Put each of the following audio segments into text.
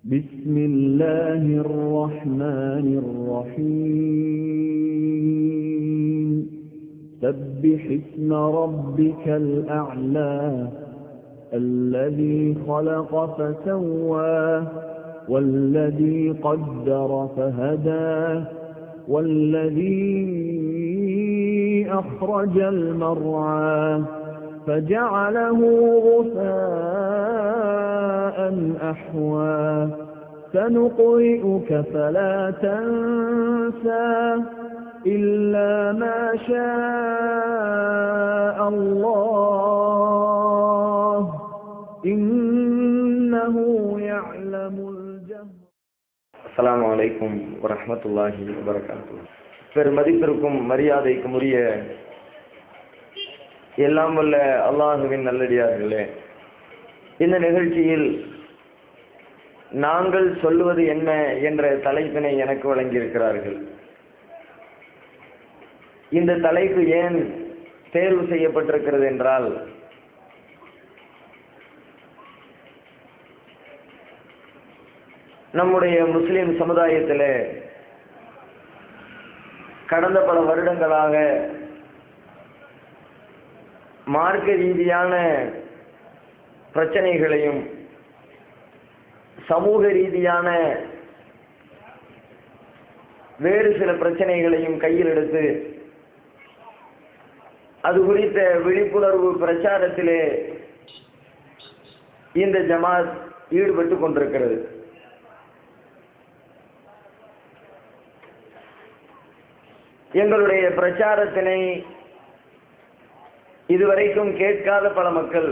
بسم الله الرحمن الرحيم سبح اسم ربك الأعلى الذي خلق فسوى والذي قدر فهدى والذي أخرج المرعى فجعله غثاء أحوى سنقرئك فلا تنسى إلا ما شاء الله إنه يعلم الجهر. السلام عليكم ورحمة الله وبركاته. பெருமதிப்பிற்கும் மரியாதைக்கும் உரிய எல்லாம் வல்ல அல்லாஹுவின் நல்லடியார்களே, இந்த நிகழ்ச்சியில் நாங்கள் சொல்லுவது என்ன என்ற தலைப்பினை எனக்கு வழங்கியிருக்கிறார்கள். இந்த தலைப்பு ஏன் தேர்வு செய்யப்பட்டிருக்கிறது என்றால், நம்முடைய முஸ்லிம் சமுதாயத்தில் கடந்த பல வருடங்களாக மார்க்க ரீதியான பிரச்சனைகளையும் சமூக ரீதியான வேறு சில பிரச்சனைகளையும் கையில் எடுத்து அது குறித்த விழிப்புணர்வு பிரச்சாரத்திலே இந்த ஜமாத் ஈடுபட்டு கொண்டிருக்கிறது. எங்களுடைய பிரச்சாரத்தினை இதுவரைக்கும் கேட்காத பல மக்கள்,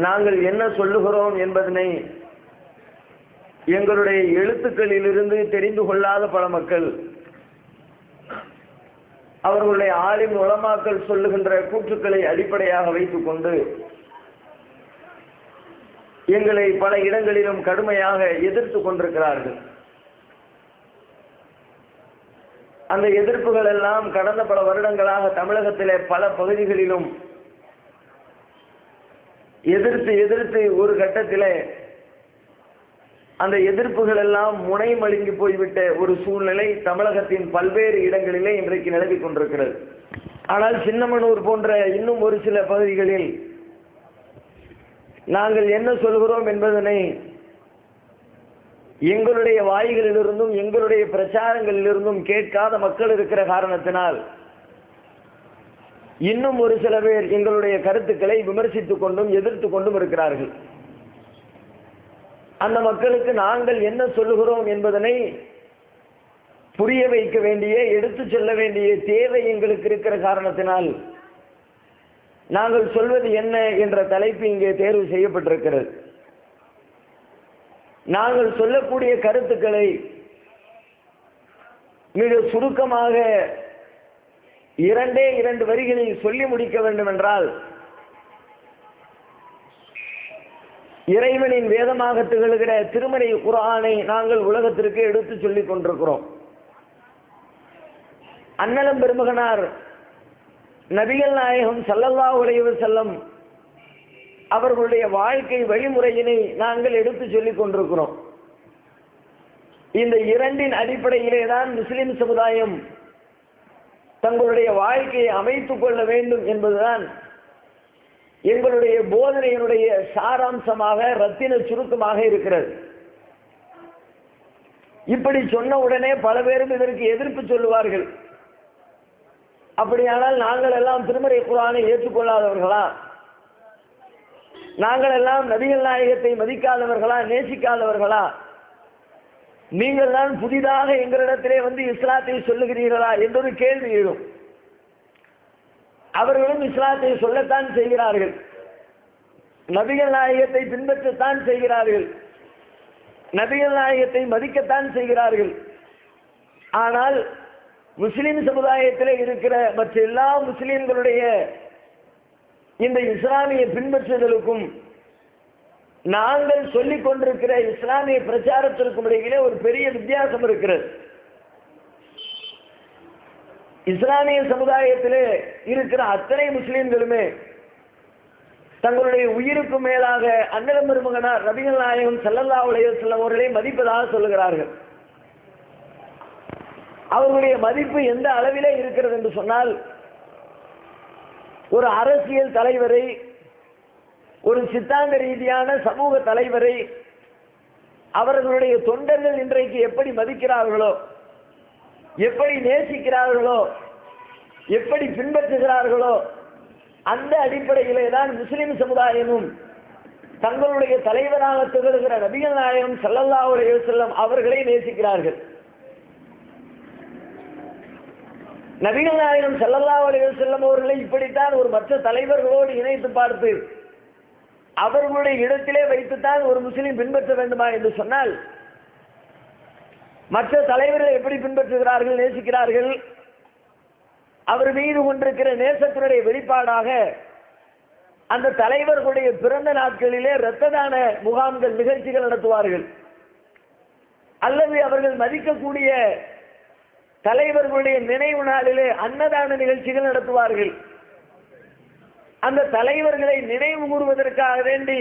நாங்கள் என்ன சொல்லுகிறோம் என்பதனை எங்களுடைய எழுத்துக்களிலிருந்து தெரிந்து கொள்ளாத பல மக்கள், அவர்களுடைய ஆலிம் உலமாக்கள் சொல்லுகின்ற கூற்றுக்களை அடிப்படையாக வைத்துக் கொண்டு எங்களை பல இடங்களிலும் கடுமையாக எதிர்த்து கொண்டிருக்கிறார்கள். அந்த எதிர்ப்புகள் எல்லாம் கடந்த பல வருடங்களாக தமிழகத்திலே பல பகுதிகளிலும் எதிர்த்து ஒரு கட்டத்திலே அந்த எதிர்ப்புகள் எல்லாம் முனை மழுங்கி போய்விட்ட ஒரு சூழ்நிலை தமிழகத்தின் பல்வேறு இடங்களிலே இன்றைக்கு நிலவிக் கொண்டிருக்கிறது. ஆனால் சின்னமனூர் போன்ற இன்னும் ஒரு சில பகுதிகளில் நாங்கள் என்ன சொல்கிறோம் என்பதனை எங்களுடைய வாய்களிலிருந்தும் எங்களுடைய பிரச்சாரங்களிலிருந்தும் கேட்காத மக்கள் இருக்கிற காரணத்தினால் இன்னும் ஒரு சில பேர் எங்களுடைய கருத்துக்களை விமர்சித்துக் கொண்டும் எதிர்த்து கொண்டும் இருக்கிறார்கள். அந்த மக்களுக்கு நாங்கள் என்ன சொல்லுகிறோம் என்பதனை புரிய வைக்க வேண்டிய, எடுத்துச் சொல்ல வேண்டிய தேவை எங்களுக்கு இருக்கிற காரணத்தினால் நாங்கள் சொல்வது என்ன என்ற தலைப்பு இங்கே தேர்வு செய்யப்பட்டிருக்கிறது. நாங்கள் சொல்லக்கூடிய கருத்துக்களை மிக சுருக்கமாக 2 வரிகளில் சொல்லி முடிக்க வேண்டும் என்றால், இறைவனின் வேதமாக திகழ்கிற திருமறை குர்ஆனை நாங்கள் உலகத்திற்கு எடுத்து சொல்லிக் கொண்டிருக்கிறோம். அன்னலம் பெருமகனார் நபிகள் நாயகம் ஸல்லல்லாஹு அலைஹி வஸல்லம் அவர்களுடைய வாழ்க்கை வழிமுறையினை நாங்கள் எடுத்து சொல்லிக் கொண்டிருக்கிறோம். இந்த 2 அடிப்படையிலே தான் முஸ்லிம் சமுதாயம் தங்களுடைய வாழ்க்கையை அமைத்துக் கொள்ள வேண்டும் என்பதுதான் எங்களுடைய போதனையினுடைய சாராம்சமாக, ரத்தின சுருக்கமாக இருக்கிறது. இப்படி சொன்ன உடனே பல பேரும் இதற்கு எதிர்ப்பு சொல்லுவார்கள். அப்படியானால் நாங்கள் எல்லாம் திருமறை குர்ஆனை ஏற்றுக்கொள்ளாதவர்களா? நாங்கள் எல்லாம் நபிகள் நாயகத்தை மதிக்காதவர்களா, நேசிக்காதவர்களா? நீங்கள் தான் புதிதாக எங்களிடத்திலே வந்து இஸ்லாத்தை சொல்லுகிறீர்களா என்றொரு கேள்வி எழும். அவர்களும் இஸ்லாத்தை சொல்லத்தான் செய்கிறார்கள், நபிகள் நாயகத்தை பின்பற்றத்தான் செய்கிறார்கள், நபிகள் நாயகத்தை மதிக்கத்தான் செய்கிறார்கள். ஆனால் முஸ்லிம் சமுதாயத்தில் இருக்கிற மற்ற எல்லா முஸ்லிம்களுடைய இந்த இஸ்லாமிய பின்பற்றுதலுக்கும் நாங்கள் சொல்லிக் கொண்டிருக்கிற இஸ்லாமிய பிரச்சாரத்திற்கும் இடையிலே ஒரு பெரிய வித்தியாசம் இருக்கிறது. இஸ்லாமிய சமுதாயத்திலே இருக்கிற அத்தனை முஸ்லிம்களுமே தங்களுடைய உயிருக்கு மேலாக அண்ணன் பெருமகனார் நபிகள் நாயகம் ஸல்லல்லாஹு அலைஹி வஸல்லம் அவர்களை மதிப்பதாக சொல்லுகிறார்கள். அவர்களுடைய மதிப்பு எந்த அளவிலே இருக்கிறது என்று சொன்னால், ஒரு அரசியல் தலைவரை, ஒரு சித்தாந்த ரீதியான சமூக தலைவரை அவர்களுடைய தொண்டர்கள் இன்றைக்கு எப்படி மதிக்கிறார்களோ, எப்படி நேசிக்கிறார்களோ, எப்படி பின்பற்றுகிறார்களோ, அந்த அடிப்படையிலே தான் முஸ்லிம் சமுதாயமும் தங்களுடைய தலைவராக திகழ்கிற நபிகள் நாயகம் ஸல்லல்லாஹு அலைஹி வஸல்லம் அவர்களை நேசிக்கிறார்கள். நபிகள் நாயகம் ஸல்லல்லாஹு அலைஹி வஸல்லம் அவர்களை இப்படித்தான் ஒரு மற்ற தலைவர்களோடு இணைத்து பார்த்து அவர்களுடைய இடத்திலே வைத்துத்தான் ஒரு முஸ்லிம் பின்பற்ற வேண்டுமா என்று சொன்னால், மற்ற தலைவர்கள் எப்படி பின்பற்றுகிறார்கள், நேசிக்கிறார்கள்? அவர் மீது கொண்டிருக்கிற நேசத்தினுடைய வெளிப்பாடாக அந்த தலைவர்களுடைய பிறந்த நாட்களிலே இரத்த தான முகாம்கள், நிகழ்ச்சிகள் நடத்துவார்கள். அல்லது அவர்கள் மதிக்கக்கூடிய தலைவர்களுடைய நினைவு நாளிலே அன்னதான நிகழ்ச்சிகள் நடத்துவார்கள். அந்த தலைவர்களை நினைவு கூறுவதற்காக வேண்டி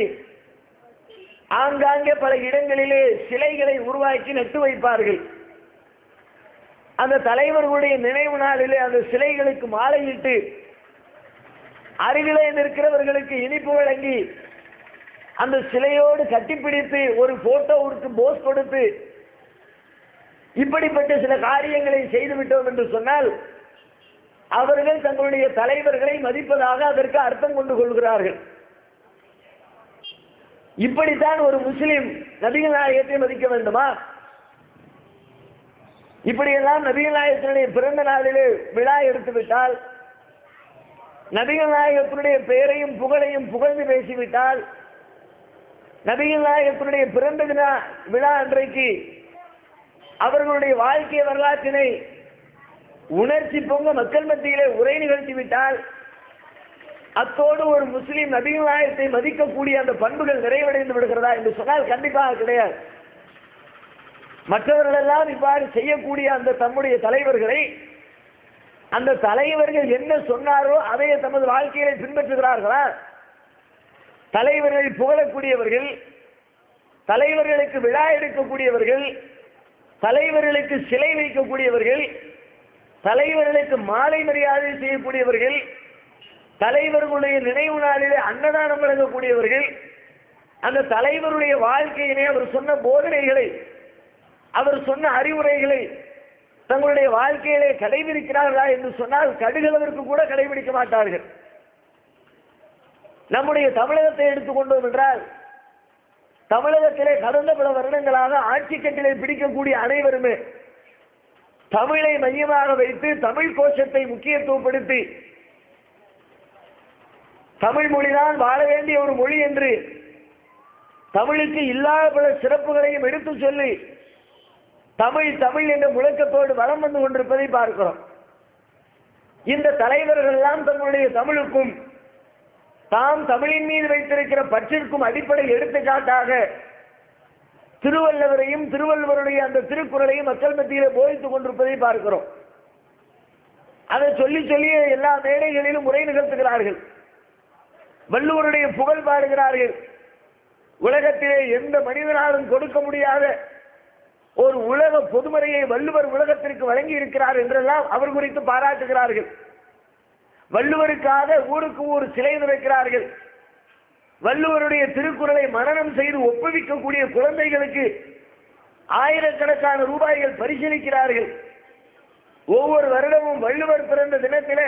ஆங்காங்கே பல இடங்களிலே சிலைகளை உருவாக்கி நட்டு வைப்பார்கள். அந்த தலைவர்களுடைய நினைவு நாளிலே அந்த சிலைகளுக்கு மாலையிட்டு அருகிலே நிற்கிறவர்களுக்கு இனிப்பு வழங்கி அந்த சிலையோடு கட்டிப்பிடித்து ஒரு போட்டோவுக்கு போஸ் கொடுத்து இப்படிப்பட்ட சில காரியங்களை செய்துவிட்டோம் என்று சொன்னால் அவர்கள் தங்களுடைய தலைவர்களை மதிப்பதாக அதற்கு அர்த்தம் கொண்டு கொள்கிறார்கள். இப்படித்தான் ஒரு முஸ்லிம் நபிகள் நாயகத்தை மதிக்க வேண்டுமா? இப்படியெல்லாம் நபிகள் நாயகத்தினுடைய பிறந்த நாளிலே விழா எடுத்துவிட்டால், நபிகள் நாயகத்தினுடைய பெயரையும் புகழையும் புகழ்ந்து பேசிவிட்டால், நபிகள் நாயகத்தினுடைய பிறந்த தின விழா அன்றைக்கு அவர்களுடைய வாழ்க்கை வரலாற்றினை உணர்ச்சி பொங்க மக்கள் மத்தியிலே உரை நிகழ்த்தி விட்டால், அத்தோடு ஒரு முஸ்லிம் நபிகள் நாயகத்தை மதிக்கக்கூடிய அந்த பண்புகள் நிறைவடைந்து விடுகிறதா என்று சொன்னால் கண்டிப்பாக கிடையாது. மற்றவர்கள் எல்லாம் இவ்வாறு செய்யக்கூடிய அந்த தம்முடைய தலைவர்களை, அந்த தலைவர்கள் என்ன சொன்னாரோ அதையே தமது வாழ்க்கையை பின்பற்றுகிறார்களா? தலைவர்களை புகழக்கூடியவர்கள், தலைவர்களுக்கு விழா எடுக்கக்கூடியவர்கள், தலைவர்களுக்கு சிலை வைக்கக்கூடியவர்கள், தலைவர்களுக்கு மாலை மரியாதை செய்யக்கூடியவர்கள், தலைவர்களுடைய நினைவு நாளிலே அன்னதானம் வழங்கக்கூடியவர்கள், அந்த தலைவருடைய வாழ்க்கையிலே அவர் சொன்ன போதனைகளை, அவர் சொன்ன அறிவுரைகளை தங்களுடைய வாழ்க்கையிலே கடைபிடிக்கிறார்களா என்று சொன்னால் கடுகளவிற்கு கூட கடைபிடிக்க மாட்டார்கள். நம்முடைய தமிழகத்தை எடுத்துக்கொண்டோம் என்றால், தமிழகத்திலே கடந்த பல வருடங்களாக ஆட்சி கட்டிலை பிடிக்கக்கூடிய அனைவருமே தமிழை மையமாக வைத்து தமிழ் கோஷத்தை முக்கியத்துவப்படுத்தி தமிழ் மொழிதான் வாழ வேண்டிய ஒரு மொழி என்று தமிழுக்கு இல்லாத பல சிறப்புகளையும் எடுத்து சொல்லி தமிழ் தமிழ் என்ற முழக்கத்தோடு வலம் வந்து கொண்டிருப்பதை பார்க்கிறோம். இந்த தலைவர்கள் எல்லாம் தங்களுடைய தமிழுக்கும் தாம் தமிழின் மீது வைத்திருக்கிற பற்றிற்கும் அடிப்படை எடுத்துக்காட்டாக திருவள்ளுவரையும் திருவள்ளுவருடைய அந்த திருக்குறளையும் மக்கள் மத்தியிலே போதித்துக் கொண்டிருப்பதை பார்க்கிறோம். அதை சொல்லி சொல்லி எல்லா மேடைகளிலும் உரை நிகழ்த்துகிறார்கள். வள்ளுவருடைய புகழ் பாடுகிறார்கள். உலகத்திலே எந்த மனிதனாலும் கொடுக்க முடியாத ஒரு உலக பொதுமறையை வள்ளுவர் உலகத்திற்கு வழங்கி இருக்கிறார் என்றெல்லாம் அவர் குறித்து பாராட்டுகிறார்கள். வள்ளுவருக்காக ஊருக்கு ஊர் சிலை வைக்கிறார்கள். வள்ளுவருடைய திருக்குறளை மனனம் செய்து ஒப்புவிக்கக்கூடிய குழந்தைகளுக்கு ஆயிரக்கணக்கான ரூபாய்கள் பரிசீலிக்கிறார்கள். ஒவ்வொரு வருடமும் வள்ளுவர் பிறந்த தினத்திலே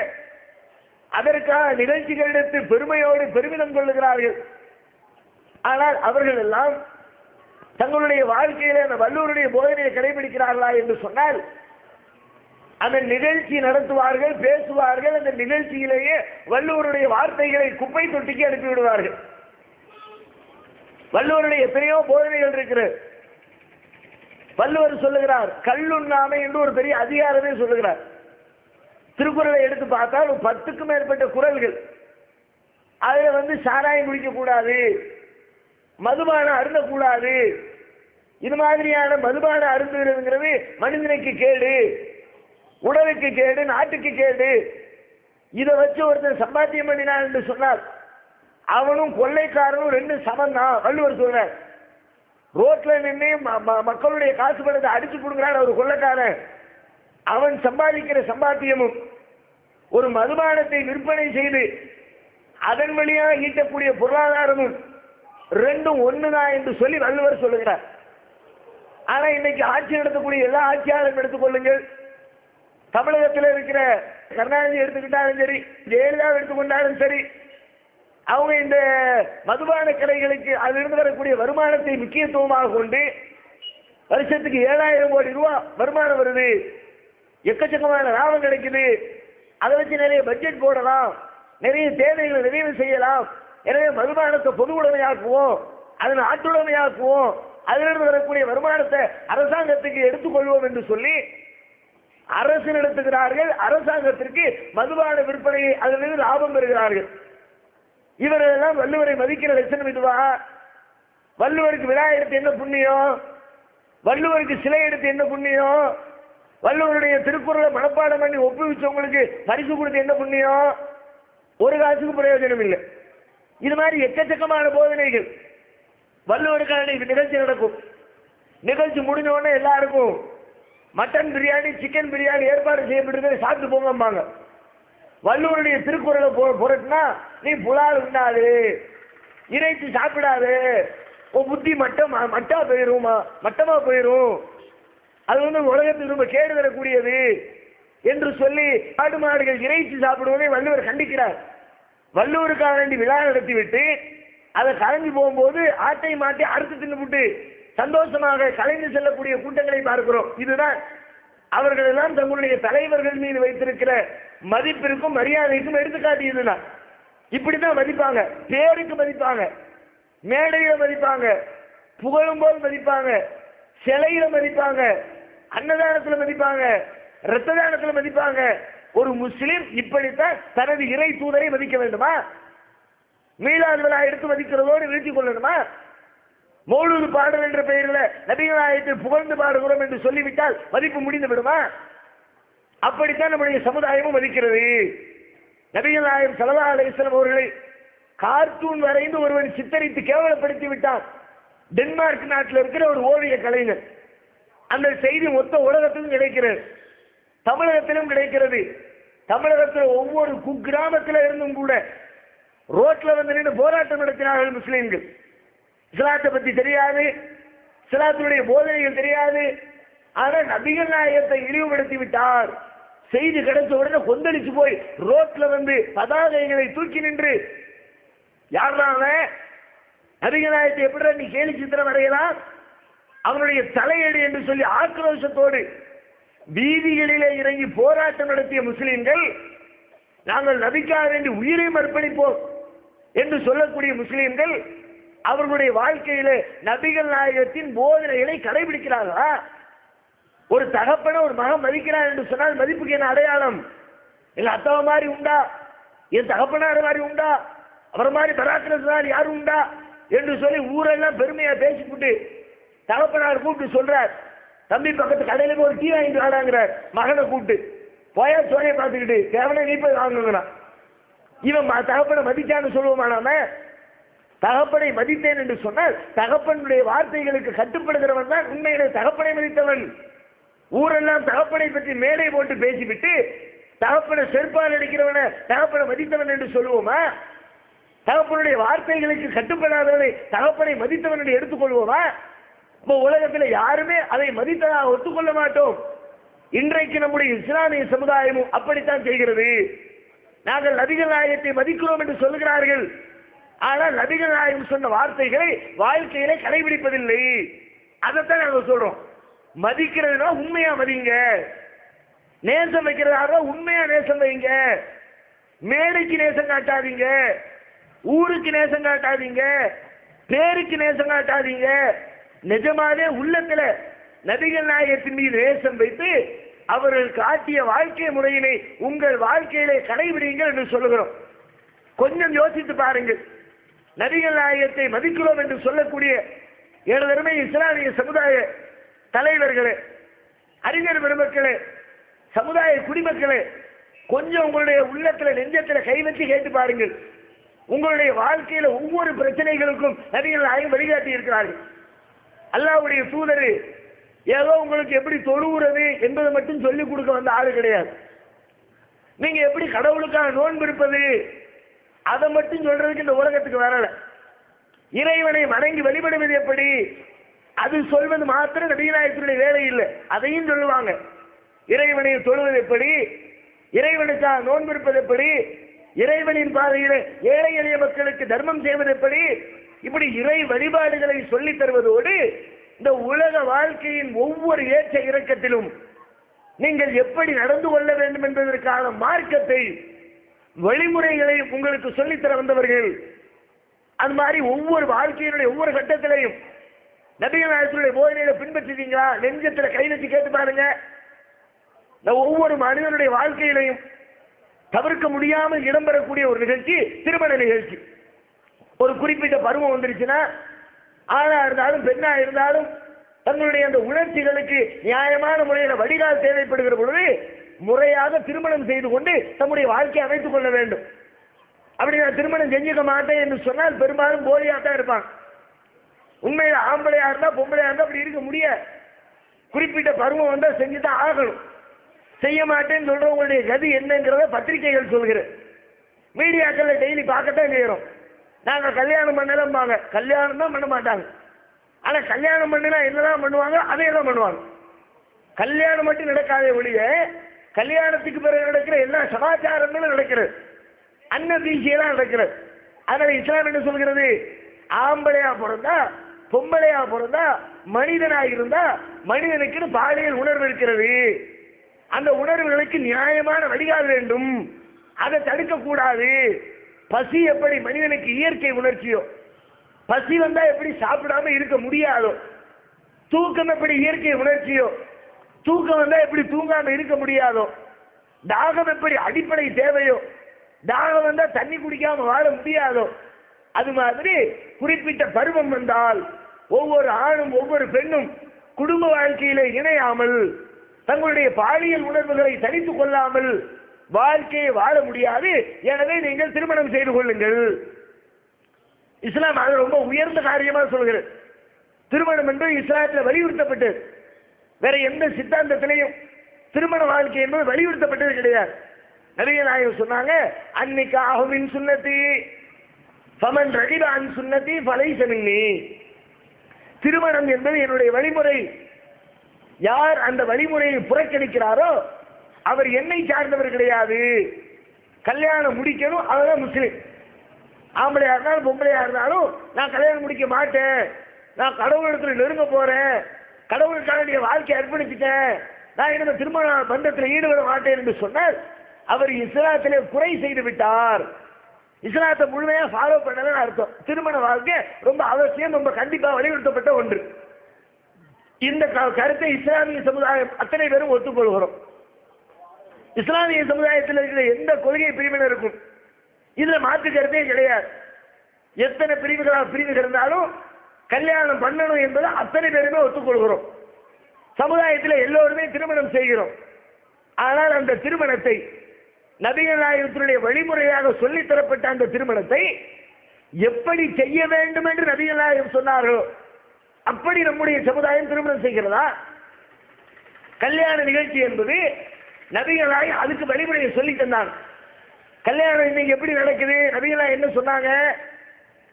அதற்கான நிகழ்ச்சிகள் எடுத்து பெருமையோடு பெருமிதம் கொள்ளுகிறார்கள். ஆனால் அவர்கள் எல்லாம் தங்களுடைய வாழ்க்கையிலே அந்த வள்ளுவருடைய போதனையை கடைபிடிக்கிறார்களா என்று சொன்னால், அந்த நிகழ்ச்சி நடத்துவார்கள், பேசுவார்கள். அந்த நிகழ்ச்சியிலேயே வள்ளுவருடைய வார்த்தைகளை குப்பை தொட்டிக்கு அனுப்பிவிடுவார்கள். வள்ளுவருடைய எத்தனையோ போதனைகள் இருக்கிறது. வள்ளுவர் சொல்லுகிறார், கல்லுண்ணாமை என்று ஒரு பெரிய அதிகாரமே சொல்லுகிறார். திருக்குறளை எடுத்து பார்த்தால் 10க்கும் மேற்பட்ட குறள்கள். அதுல சாராயம் குடிக்கக்கூடாது, மதுபானம் அருந்தக்கூடாது, இது மாதிரியான மதுபானம் அருந்துகிறதுங்கிறது மனிதனுக்கு கேடு, உடலுக்கு கேடு, நாட்டுக்கு கேடு. இதை வச்சு ஒருத்தர் சம்பாத்தியம் பண்ணினார் என்று சொன்னார் அவனும் கொள்ளைக்காரனும் ரெண்டு சமம் தான் வள்ளுவர் சொல்றார். ரோட்ல நின்று மக்களுடைய காசு பணத்தை அடிச்சு கொடுக்கிறான் ஒரு கொள்ளைக்காரன். அவன் சம்பாதிக்கிற சம்பாத்தியமும் ஒரு மதுபானத்தை விற்பனை செய்து அதன் வழியாக ஈட்டக்கூடிய பொருளாதாரமும் ரெண்டும் ஒண்ணுதான் என்று சொல்லி வள்ளுவர் சொல்லுகிறார். ஆனா இன்னைக்கு ஆட்சி நடத்தக்கூடிய எல்லா ஆட்சியாளரும் எடுத்துக்கொள்ளுங்கள். தமிழகத்தில் இருக்கிற கருணாநிதி எடுத்துக்கிட்டாலும் சரி, ஜெயலலிதா எடுத்துக்கொண்டாலும் சரி, அவங்க இந்த மதுபான கடைகளுக்கு அதிலிருந்து வரக்கூடிய வருமானத்தை முக்கியத்துவமாக கொண்டு வருஷத்துக்கு 7,000 கோடி ரூபாய் வருமானம் வருது, எக்கச்சக்கமான லாபம் கிடைக்குது, அதை வச்சு நிறைய பட்ஜெட் போடலாம், நிறைய தேவைகளை நிறைவு செய்யலாம், எனவே மதுபானத்தை பொது உடைமையாக்குவோம், அதன் ஆட்டுடைமையாக்குவோம், அதிலிருந்து வரக்கூடிய வருமானத்தை அரசாங்கத்துக்கு எடுத்துக்கொள்வோம் என்று சொல்லி அரசு நடத்துகிறார்கள். அரசாங்கத்திற்கு மதுபான விற்பனையை அதிலிருந்து லாபம் பெறுகிறார்கள். இவரெல்லாம் வள்ளுவரை மதிக்கிற லட்சணம் இதுவா? வள்ளுவருக்கு விழா எடுத்து என்ன புண்ணியம்? வள்ளுவருக்கு சிலை எடுத்து என்ன புண்ணியம்? வள்ளுவருடைய திருக்குறளை மனப்பாடம் பண்ணி ஒப்புவிச்சவங்களுக்கு பரிசு கொடுத்து என்ன புண்ணியம்? ஒரு காசுக்கு பிரயோஜனம் இல்லை. இது மாதிரி எக்கச்சக்கமான போதனைகள். வள்ளுவருக்கான நிகழ்ச்சி நடக்கும். நிகழ்ச்சி முடிஞ்ச உடனே எல்லாருக்கும் மட்டன் பிரியாணி, சிக்கன் பிரியாணி ஏற்பாடு செய்யப்பட்டு சாப்பிட்டு போங்கம்பாங்க. வள்ளுவருடைய திருக்குறளை புரட்டினா நீ புலால் உண்டாது, இறைச்சி சாப்பிடாது, உன் புத்தி மட்டமா போயிரும், அது உலகத்துக்கு ரொம்ப கேடு தரக்கூடியது என்று சொல்லி ஆடு மாடுகள் இறைச்சி சாப்பிடுவதை வள்ளுவர் கண்டிக்கிறார். வள்ளுவருக்காக வேண்டி விழா நடத்திவிட்டு அதை கலைஞ்சு போகும்போது ஆட்டை மாட்டி அறுத்து தின்னுபிட்டு சந்தோஷமாக கலைந்து செல்லக்கூடிய கூட்டங்களை பார்க்கிறோம். இதுதான் அவர்கள் எல்லாம் தங்களுடைய தலைவர்கள் மீது வைத்திருக்கிற மதிப்பிற்கும் மரியாதைக்கும் எடுத்துக்காட்டி. இதுதான் இப்படித்தான் மதிப்பாங்க. பேருக்கு மதிப்பாங்க, மேடையில மதிப்பாங்க, புகழும் போது மதிப்பாங்க, சிலையில மதிப்பாங்க, அன்னதானத்தில் மதிப்பாங்க, இரத்த தானத்தில் மதிப்பாங்க. ஒரு முஸ்லிம் இப்படித்தான் தனது இறை தூதரை மதிக்க வேண்டுமா? மீலாது விழா எடுத்து மதிக்கிறதோடு நிறுத்திக் கொள்ளணுமா? மௌலூது பாடல் என்ற பெயரில் நபிகள் நாயகத்தை புகழ்ந்து பாடுகிறோம் என்று சொல்லிவிட்டால் மதிப்பு முடிந்து விடுமா? அப்படித்தான் நம்முடைய சமுதாயமும் மதிக்கிறது. நபிகள் நாயகம் ஸல்லல்லாஹு அலைஹி வஸல்லம் அவர்களை கார்ட்டூன் வரைந்து ஒருவன் சித்தரித்து கேவலப்படுத்தி விட்டான். டென்மார்க் நாட்டில் இருக்கிற ஒரு ஓவிய கலைஞர். அந்த செய்தி மொத்த உலகத்திலும் கிடைக்கிறது, தமிழகத்திலும் கிடைக்கிறது. தமிழகத்தில் ஒவ்வொரு குக்கிராமத்தில் இருந்தும் கூட ரோட்ல வந்து நின்று போராட்டம் நடத்தினார்கள் முஸ்லீம்கள். இஸ்லாத்தை பத்தி தெரியாது, இஸ்லாத்துடைய போதனைகள் தெரியாது, ஆனால் நபிகள் நாயகத்தை இழிவுபடுத்தி விட்டார். செய்தி கிடைச்ச உடனே கொந்தளிச்சு போய் ரோட்ல வந்து பதாகைகளை தூக்கி நின்று யாருதான் நபிகள் நாயகத்தை எப்படி நீ கேலி சித்திரம் வரையலாம், அவனுடைய தலையடி என்று சொல்லி ஆக்ரோஷத்தோடு வீதிகளிலே இறங்கி போராட்டம் நடத்திய முஸ்லீம்கள், நாங்கள் நபிக்காக வேண்டி உயிரையும் அர்ப்பணிப்போம் என்று சொல்லக்கூடிய முஸ்லீம்கள் அவர்களுடைய வாழ்க்கையிலே நபிகள் நாயகத்தின் போதனைகளை கடைபிடிக்கிறார்களா? ஒரு தகப்பன ஒரு மகன் மதிக்கிறார் என்று சொன்னால் மதிப்புக்கு என்ன அடையாளம்? எங்க அத்தாவ மாதிரி உண்டா, என் தகப்பனார் மாதிரி உண்டா, அவர் மாதிரி பராக்கிரமசாலி யாரும் உண்டா என்று சொல்லி ஊரெல்லாம் பெருமையா பேசிவிட்டு தகப்பனார் கூப்பிட்டு சொல்றார், தம்பி பக்கத்து கடையில போய் ஒரு டீ வாங்கிட்டு வாடாங்கிறார். மகனை கூப்பிட்டு போயா சோனையை பார்த்துக்கிட்டு தேவனை நீ போய் வாங்குங்கிறான். இவன் தகப்பனை மதிச்சான்னு சொல்லுவோமா? நாம தகப்பனை மதித்தேன் என்று சொன்னால் தகப்பனுடைய வார்த்தைகளுக்கு கட்டுப்படுகிறவன் தான் உண்மையிலே தகப்பனை மதித்தவன். ஊரெல்லாம் தகப்பனை பற்றி மேடை போட்டு பேசிவிட்டு தகப்பனை செருப்பால் அடிக்கிறவன தகப்பனை மதித்தவன் என்று சொல்லுவோமா? தகப்பனுடைய வார்த்தைகளுக்கு கட்டுப்படாதவனை தகப்பனை மதித்தவன் என்று எடுத்துக்கொள்வோமா? இப்போ உலகத்தில் யாருமே அதை மதித்ததாக ஒத்துக்கொள்ள மாட்டோம். இன்றைக்கு நம்முடைய இஸ்லாமிய சமுதாயமும் அப்படித்தான் செய்கிறது. நாங்கள் நபிகள் நாயகத்தை மதிக்கிறோம் என்று சொல்கிறார்கள், ஆனால் நபிகள் நாயகம் சொன்ன வார்த்தைகளை வாழ்க்கையிலே கடைபிடிப்பதில்லை. அதைத்தான் நாங்கள் சொல்றோம். மதிக்கிறதுனா உண்மையா மதிங்க, நேசம் வைக்கிறதாக உண்மையா நேசம் வைங்க, மேடைக்கு நேசம் காட்டாதீங்க, ஊருக்கு நேசம் காட்டாதீங்க, பேருக்கு நேசம் காட்டாதீங்க. நிஜமாவே உள்ளத்துல நபிகள் நாயகத்தின் மீது நேசம் வைத்து அவர்கள் காட்டிய வாழ்க்கை முறையினை உங்கள் வாழ்க்கையிலே கடைபிடிங்கள் என்று சொல்லுகிறோம். கொஞ்சம் யோசித்து பாருங்கள். நபிகள் நாயகத்தை மதிக்கிறோம் என்று சொல்லக்கூடிய எனதருமை இஸ்லாமிய சமுதாய தலைவர்களே, அறிஞர் பெருமக்களே, சமுதாய குடிமக்களே, கொஞ்சம் உங்களுடைய உள்ளத்துல நெஞ்சத்துல கை வச்சு கேட்டு பாருங்கள். உங்களுடைய வாழ்க்கையில ஒவ்வொரு பிரச்சனைகளுக்கும் நபிகள் நாயகம் வழிகாட்டி இருக்கிறார்கள். அல்லாஹ்வுடைய தூதர் ஏதோ உங்களுக்கு எப்படி தொழுகிறது என்பதை மட்டும் சொல்லிக் கொடுக்க வந்த ஆளு கிடையாது. நீங்க எப்படி கடவுளுக்காக நோன்பு இருப்பது அதை மட்டும் சொல்றதுக்கு இந்த உலகத்துக்கு வரல. இறைவனை வணங்கி வழிபடுவது எப்படி அது சொல்வது மாத்திரம் நபிகள் நாயகத்தினுடைய வேலை இல்லை, அதையும் சொல்லுவாங்க. இறைவனை தொழுவது எப்படி, இறைவனுக்காக நோன்பு இருப்பது எப்படி, இறைவனின் பாதையில் ஏழை எளிய மக்களுக்கு தர்மம் செய்வது எப்படி, இப்படி இறை வழிபாடுகளை சொல்லித் தருவதோடு இந்த உலக வாழ்க்கையின் ஒவ்வொரு ஏற்ற இறக்கத்திலும் நீங்கள் எப்படி நடந்து கொள்ள வேண்டும் என்பதற்கான மார்க்கத்தை வழிமுறைகளை உங்களுக்கு சொல்லித்தர வந்தவர்கள். அது மாதிரி ஒவ்வொரு வாழ்க்கையினுடைய ஒவ்வொரு கட்டத்திலையும் நபிகள் நாயகத்தினுடைய போதனையில பின்பற்றிட்டீங்களா? நெஞ்சத்துல கை வச்சு கேட்டு பாருங்க. ஒவ்வொரு மனிதனுடைய வாழ்க்கையிலையும் தவிர்க்க முடியாமல் இடம்பெறக்கூடிய ஒரு நிகழ்ச்சி திருமண நிகழ்ச்சி. ஒரு குறிப்பிட்ட பருவம் வந்துருச்சுன்னா ஆணா இருந்தாலும் பெண்ணா இருந்தாலும் தங்களுடைய அந்த உணர்ச்சிகளுக்கு நியாயமான முறையில் வடிகால் தேவைப்படுகிற பொழுது முறையாக திருமணம் செய்து கொண்டு தம்முடைய வாழ்க்கையை அமைத்துக் கொள்ள வேண்டும். அப்படி நான் திருமணம் செஞ்சுக்க மாட்டேன் என்று சொன்னால் பெரும்பாலும் போலியா தான் இருப்பாங்க. உண்மையில ஆம்பளையா இருந்தா பொம்பளையா இருந்தா அப்படி இருக்க முடியாது. குறிப்பிட்ட பருவம் வந்தா செஞ்சுதான் ஆகணும். செய்ய மாட்டேன்னு சொல்றவங்களுடைய கதி என்னங்கிறத பத்திரிகைகள் சொல்கிறது. மீடியாக்கள் டெய்லி பார்க்கத்தான் செய்யறோம். நாங்க கல்யாணம் பண்ணலாம்பாங்க, கல்யாணம் தான் பண்ண மாட்டாங்க. ஆனா கல்யாணம் பண்ணினா என்னதான் பண்ணுவாங்க, அதையெல்லாம் பண்ணுவாங்க. கல்யாணம் மட்டும் நடக்காத ஒழிய கல்யாணத்துக்கு பிறகு நடக்கிற எல்லா சமாச்சாரங்களும் நடக்கிறது, அன்னதீசியெல்லாம் நடக்கிறது. அதனால இஸ்லாம் என்ன சொல்கிறது, ஆம்பளையா பிறந்தா பொம்பளையா பிறந்தா மனிதனாக இருந்தா மனிதனுக்கு பாலியல் உணர்வு இருக்கிறது. அந்த உணர்வுகளுக்கு நியாயமான வடிகால் வேண்டும், அதை தடுக்க கூடாது. பசி எப்படி மனிதனுக்கு இயற்கை உணர்ச்சியோ, பசி வந்தா எப்படி சாப்பிடாம இருக்க முடியாதோ, தூக்கம் எப்படி இயற்கை உணர்ச்சியோ, தூக்கம் வந்தா எப்படி தூங்காம இருக்க முடியாதோ, தாகம் எப்படி அடிப்படை தேவையோ, தாகம் வந்தா தண்ணி குடிக்காம வாழ முடியாதோ, அது மாதிரி குறிப்பிட்ட பருவம் வந்தால் ஒவ்வொரு ஆணும் ஒவ்வொரு பெண்ணும் குடும்ப வாழ்க்கையில இணையாமல் தங்களுடைய பாலியல் உணர்வுகளை தனித்துக் கொள்ளாமல் வாழ்க்கையை வாழ முடியாது. எனவே நீங்கள் திருமணம் செய்து கொள்ளுங்கள். இஸ்லாம் அது ரொம்ப உயர்ந்த காரியமா சொல்கிறது. திருமணம் என்று இஸ்லாத்தில் வலியுறுத்தப்பட்டது. வேற எந்த சித்தாந்தத்திலையும் திருமண வாழ்க்கை என்பது வலியுறுத்தப்பட்டது கிடையாது. நபிகள் நாயகம் சொன்னாங்க, அன்னிக்காஹு மின் சுன்னதி ஃபமன் ரகிப அன் சுன்னதி ஃபலைஸ மின்னி. திருமணம் என்பது என்னுடைய வழிமுறை. யார் அந்த வழிமுறையை புறக்கணிக்கிறாரோ அவர் என்னை சார்ந்தவர் கிடையாது. கல்யாணம் முடிக்கணும், அவர்தான் முஸ்லிம். ஆம்பளையா இருந்தாலும் பொம்பளையா இருந்தாலும் நான் கல்யாணம் முடிக்க மாட்டேன், நான் கடவுளிடத்தில் நெருங்க போறேன், கடவுளுக்கான வாழ்க்கையை அர்ப்பணிச்சுட்டேன், நான் இந்த திருமண பந்தத்தில் ஈடுபட மாட்டேன் என்று சொன்னால் அவர் இஸ்லாத்திலே குறை செய்து விட்டார். இஸ்லாத்தை முழுமையா ஃபாலோ பண்ணலன்னு அர்த்தம். திருமண வாழ்க்கை ரொம்ப அவசியம், ரொம்ப கண்டிப்பா வலியுறுத்தப்பட்ட ஒன்று. இந்த கருத்தை இஸ்லாமிய சமுதாயம் அத்தனை பேரும் ஒத்துக்கொள்கிறோம். இஸ்லாமிய சமுதாயத்தில் இருக்கிற எந்த கொள்கை பிரிவினருக்கும் இதுல மாற்று கருத்தே கிடையாது. எத்தனை பிரிவுகள் இருந்தாலும் கல்யாணம் பண்ணணும் என்பதை அத்தனை பேருமே ஒத்துக்கொள்கிறோம். சமுதாயத்தில் எல்லோருமே திருமணம் செய்கிறோம். ஆனால் அந்த திருமணத்தை நபிகள் நாயகத்தினுடைய வழிமுறையாக சொல்லித் தரப்பட்ட அந்த திருமணத்தை எப்படி செய்ய வேண்டும் என்று நபிகள் நாயகம் சொன்னார்களோ அப்படி நம்முடைய சமுதாயம் திருமணம் செய்கிறதா? கல்யாண நிகழ்ச்சி என்பது நபிகள் நாயகம் அதுக்கு வழிமுறையை சொல்லி தந்தாங்க. கல்யாணம் இன்னைக்கு எப்படி நடக்குது? நபிகள் நாயகம் என்ன சொன்னாங்க?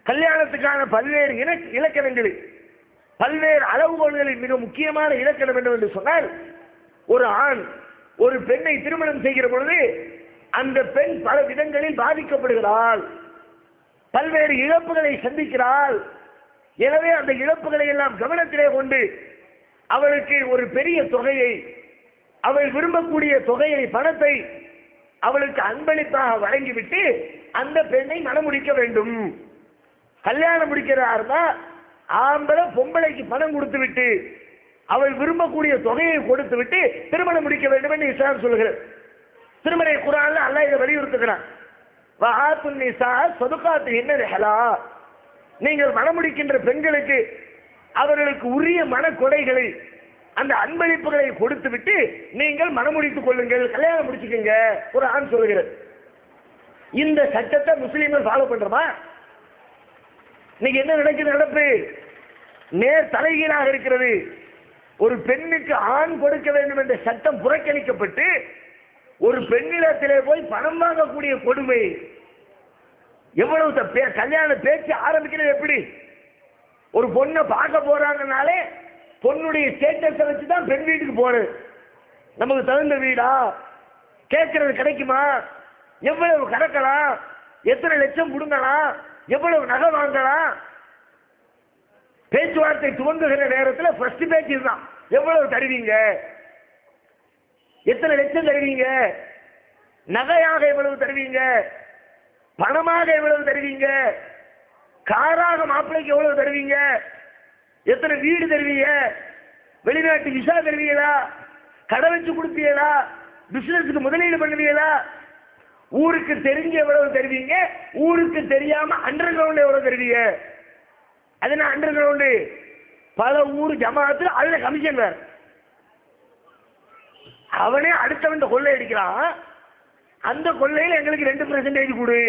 கல்யாணத்துக்கான பல்வேறு இலக்கணங்களில் பல்வேறு அளவுகோல்களில் மிக முக்கியமான இலக்கணம் என்னவென்று சொன்னால், ஒரு ஆண் ஒரு பெண்ணை திருமணம் செய்கிற பொழுது அந்த பெண் பல விதங்களில் பாதிக்கப்படுகிறாள், பல்வேறு இழப்புகளை சந்திக்கிறாள். எனவே அந்த இழப்புகளை எல்லாம் கவனத்திலே கொண்டு அவளுக்கு ஒரு பெரிய தொகையை, அவள் விரும்பக்கூடிய தொகையை, பணத்தை அவளுக்கு அன்பளிப்பாக வழங்கிவிட்டு அந்த பெண்ணை மணமுடிக்க வேண்டும். கல்யாணம் முடிக்கிறார்னா ஆம்பளை பொம்பளைக்கு பணம் கொடுத்து விட்டு அவள் விரும்பக்கூடிய தொகையை கொடுத்து விட்டு திருமணம் முடிக்க வேண்டும் என்று இஸ்லாம் சொல்கிறது. திருமண குர்ஆன்ல அல்லாஹ் இதை வலியுறுத்துகிறான். வஆத்துன் நிஸா ஸதுகாத்திஹின்ன நிஹலா. நீங்கள் மணமுடிக்கின்ற பெண்களுக்கு அவர்களுக்கு உரிய மனக்கொடைகளை, அந்த அன்பளிப்புகளை கொடுத்து விட்டு நீங்கள் மணமுடித்துக் கொள்ளுங்கள், கல்யாணம் முடிச்சுக்கங்க குர்ஆன் சொல்கிறது. இந்த சட்டத்தை முஸ்லீம்கள் ஃபாலோ பண்றோமா? இன்னைக்கு என்ன நடப்பு? நேர் தலைகீழாக இருக்கிறது. ஒரு பெண்ணுக்கு ஆண் கொடுக்க வேண்டும் என்ற சட்டம் புறக்கணிக்கப்பட்டு ஒரு பெண்ணிடத்திலே போய் பணம் வாங்கக்கூடிய கொடுமை. எவ்வளவு கல்யாண பேச்சு ஆரம்பிக்கிறது எப்படி? ஒரு பொண்ணை பார்க்க போறாங்கனாலே பொண்ணுடைய ஸ்டேட்டஸை வச்சுதான் பெண் வீட்டுக்கு போறது. நமக்கு தகுந்த வீடா கேட்கறது கிடைக்குமா, எவ்வளவு கடக்கலாம், எத்தனை லட்சம் கொடுங்கலாம், எவ்வளவு நகை வாங்கலாம். பேச்சுவார்த்தை துவங்குகிற நேரத்தில் ஃபர்ஸ்ட் பேச்சு தான். எவ்வளவு தருவீங்க, எத்தனை லட்சம் தருவீங்க, நகையாக எவ்வளவு தருவீங்க, பணமாக எவ்வளவு தருவீங்க, காராக மாப்பிள்ளைக்கு எவ்வளவு தருவீங்க, எத்தனை வீடு தருவீங்க, வெளிநாட்டு விசா தருவீங்களா, கடை வச்சு கொடுப்பீங்களா, பிசினஸுக்கு முதலீடு பண்ணுவீங்களா, ஊருக்கு தெரிஞ்சு எவ்வளவு தருவீங்க, ஊருக்கு தெரியாம அண்டர் கிரவுண்ட் எவ்வளவு தருவீங்க. அது என்ன அண்டர் கிரவுண்டு? பல ஊர் ஜமாத்துல அதுல கமிஷன் வேற. அவனே அடுத்தவன் கொள்ளை அடிக்கிறான். அந்த கொள்ளையில் எங்களுக்கு 2% கொடு,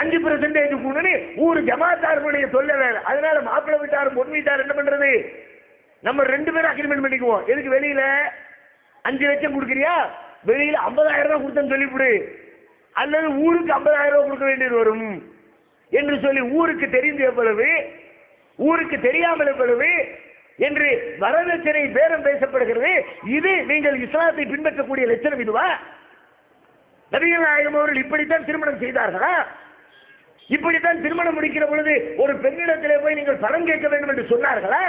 5% கொடுன்னு ஊர் ஜமாத்தார்களுடைய தொல்லை வேற. அதனால மாப்பிள்ளை வீட்டாரும் பொன் வீட்டார் என்ன பண்றது? நம்ம 2 பேரும் அக்ரிமெண்ட் பண்ணிக்குவோம். எதுக்கு? வெளியில 5 லட்சம் கொடுக்குறியா, வெளியில 50,000 ரூபாய் கொடுத்தேன்னு சொல்லிவிடு, அல்லது ஊருக்கு 50,000 ரூபாய் கொடுக்க வேண்டியது வரும் என்று சொல்லி ஊருக்கு தெரிந்து எவ்வளவு, ஊருக்கு தெரியாமல் எவ்வளவு என்று வரதட்சணை பேரம் பேசப்படுகிறது. இது நீங்கள் இஸ்லாத்தை பின்பற்றக்கூடிய லட்சணம் இதுவா? நபிகள் நாயகம் அவர்கள் இப்படித்தான் திருமணம் செய்தார்களா? இப்படித்தான் திருமணம் முடிக்கிற பொழுது ஒரு பெண்ணிடத்திலே போய் நீங்கள் பணம் கேட்க வேண்டும் என்று சொன்னார்களா?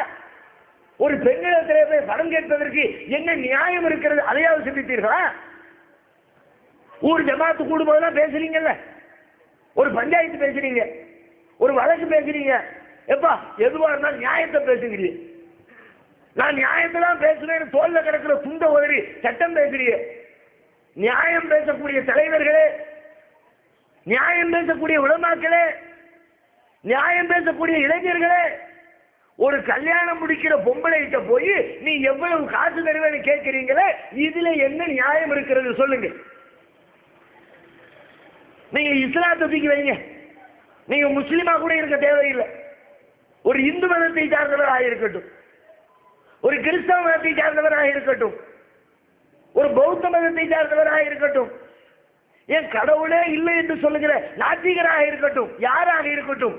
ஒரு பெண்ணிடத்திலே போய் பணம் கேட்பதற்கு என்ன நியாயம் இருக்கிறது? அதையாவது சிந்தித்தீர்களா? ஊர் ஜமாத்து கூடும்போதெல்லாம் பேசுறீங்கல்ல, ஒரு பஞ்சாயத்து பேசுறீங்க, ஒரு வழக்கு பேசுறீங்க, எப்பா எதுவா இருந்தாலும் நியாயத்தை பேசுகிறீங்க. நான் நியாயத்தை தான் பேசுறேன், தோல்ல கிடக்கிற துண்ட உதறி சட்டம் பேசுறீங்க. நியாயம் பேசக்கூடிய தலைவர்களே, நியாயம் பேசக்கூடிய உலமாக்களே, நியாயம் பேசக்கூடிய இளைஞர்களே, ஒரு கல்யாணம் முடிக்கிற பொம்பளைகிட்ட போய் நீ எவ்வளவு காசு தருவேன்னு கேட்கிறீங்களே, இதுல என்ன நியாயம் இருக்கிறது சொல்லுங்க. நீங்க இஸ்லாத்தை தூக்கி வைங்க, நீங்க முஸ்லிமா கூட இருக்க தேவையில்லை. ஒரு இந்து மதத்தை சார்ந்தவராக இருக்கட்டும், ஒரு கிறிஸ்தவ மதத்தை சார்ந்தவராக இருக்கட்டும், ஒரு பௌத்த மதத்தை சார்ந்தவராக இருக்கட்டும், ஏன் கடவுளே இல்லை என்று சொல்லுகிற நாத்திகராக இருக்கட்டும், யாராக இருக்கட்டும்,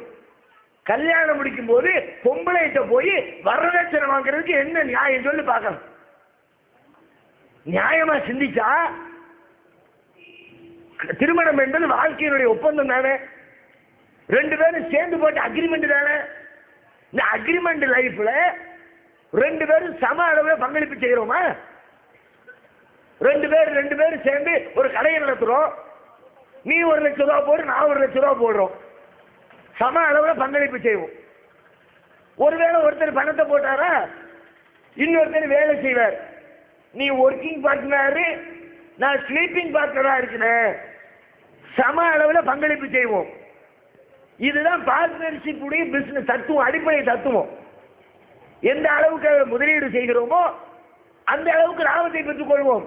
கல்யாணம் முடிக்கும் போது பொம்பளைகிட்ட போய் வரதட்சணை வாங்குறதுக்கு என்ன நியாயம் சொல்லி பார்க்கலாம். நியாயமா சிந்திச்சா திருமணம் என்பது வாழ்க்கையினுடைய ஒப்பந்தம் தானே, 2 பேரும் சேர்ந்து போட்ட அக்ரிமெண்ட் தானே. இந்த அக்ரிமெண்ட் லைஃப்ல 2 பேரும் சம அளவில் பங்களிப்பு செய்கிறோமா? 2 பேரும் சேர்ந்து ஒரு கடையை நடத்துறோம், நீ 1 லட்சம் ரூபா போடு, நான் 1 லட்சம் ரூபா போடுறோம், சம அளவில் பங்களிப்பு செய்வோம். ஒருவேளை ஒருத்தர் பணத்தை போட்டாரா, இன்னொருத்தர் வேலை செய்வார். நீ ஒர்க்கிங் பார்ட்னரு, நான் ஸ்லீப்பிங் பார்ட்னரா இருக்கிறேன், சம அளவில் பங்களிப்பு செய்வோம். இதுதான் பார்ட்னர்ஷிப் உடைய பிசினஸ் தத்துவம், அடிப்படை தத்துவம். எந்த அளவுக்கு முதலீடு செய்கிறோமோ அந்த அளவுக்கு லாபத்தை பெற்றுக் கொள்வோம்.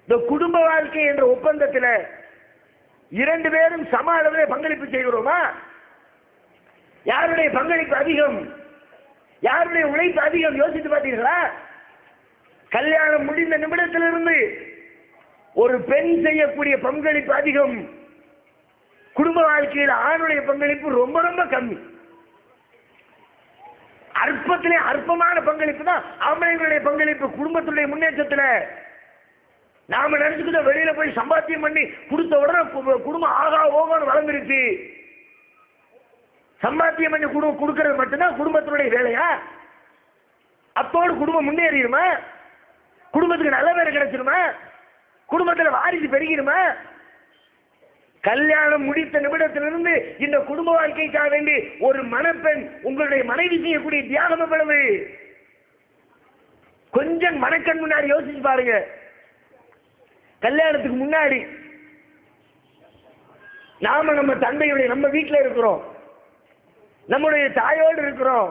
இந்த குடும்ப வாழ்க்கை என்ற ஒப்பந்தத்தில் 2 பேரும் சம அளவில் பங்களிப்பு செய்கிறோமா? யாருடைய பங்களிப்பு அதிகம், யாருடைய உழைப்பு அதிகம் யோசித்து பார்த்தீர்களா? கல்யாணம் முடிந்த நிமிடத்திலிருந்து ஒரு பெண் செய்யக்கூடிய பங்களிப்பு அதிகம், குடும்ப வாழ்க்கையில் ஆணுடைய பங்களிப்பு ரொம்ப ரொம்ப கம்மி. அற்பத்திலே அற்பமான பங்களிப்பு தான் ஆம்பளைங்களுடைய பங்களிப்பு குடும்பத்துடைய முன்னேற்றத்தில். நாம நினைச்சுக்கிட்ட வெளியில போய் சம்பாத்தியம் பண்ணி கொடுத்த உடனே குடும்பம் ஆகா ஓகோன்னு வளர்ந்துருச்சு. சம்பாத்தியம் பண்ணி கொடுக்கறது மட்டும்தான் குடும்பத்தினுடைய வேலையா? அத்தோடு குடும்பம் முன்னேறிடுமா? குடும்பத்துக்கு நல்ல பேர் கிடைச்சிருமா? குடும்பத்தில் வாரிசு பெருகிடுமா? கல்யாணம் முடித்த நிமிடத்திலிருந்து இந்த குடும்ப வாழ்க்கைக்காக வேண்டி ஒரு மணப்பெண் உங்களுடைய மனைவி செய்யக்கூடிய தியாகம் எவ்வளவு? கொஞ்சம் மனக்கண் முன்னாடி யோசிச்சு பாருங்க. கல்யாணத்துக்கு முன்னாடி நாம நம்ம தந்தையுடைய நம்ம வீட்டில் இருக்கிறோம், நம்முடைய தாயோடு இருக்கிறோம்,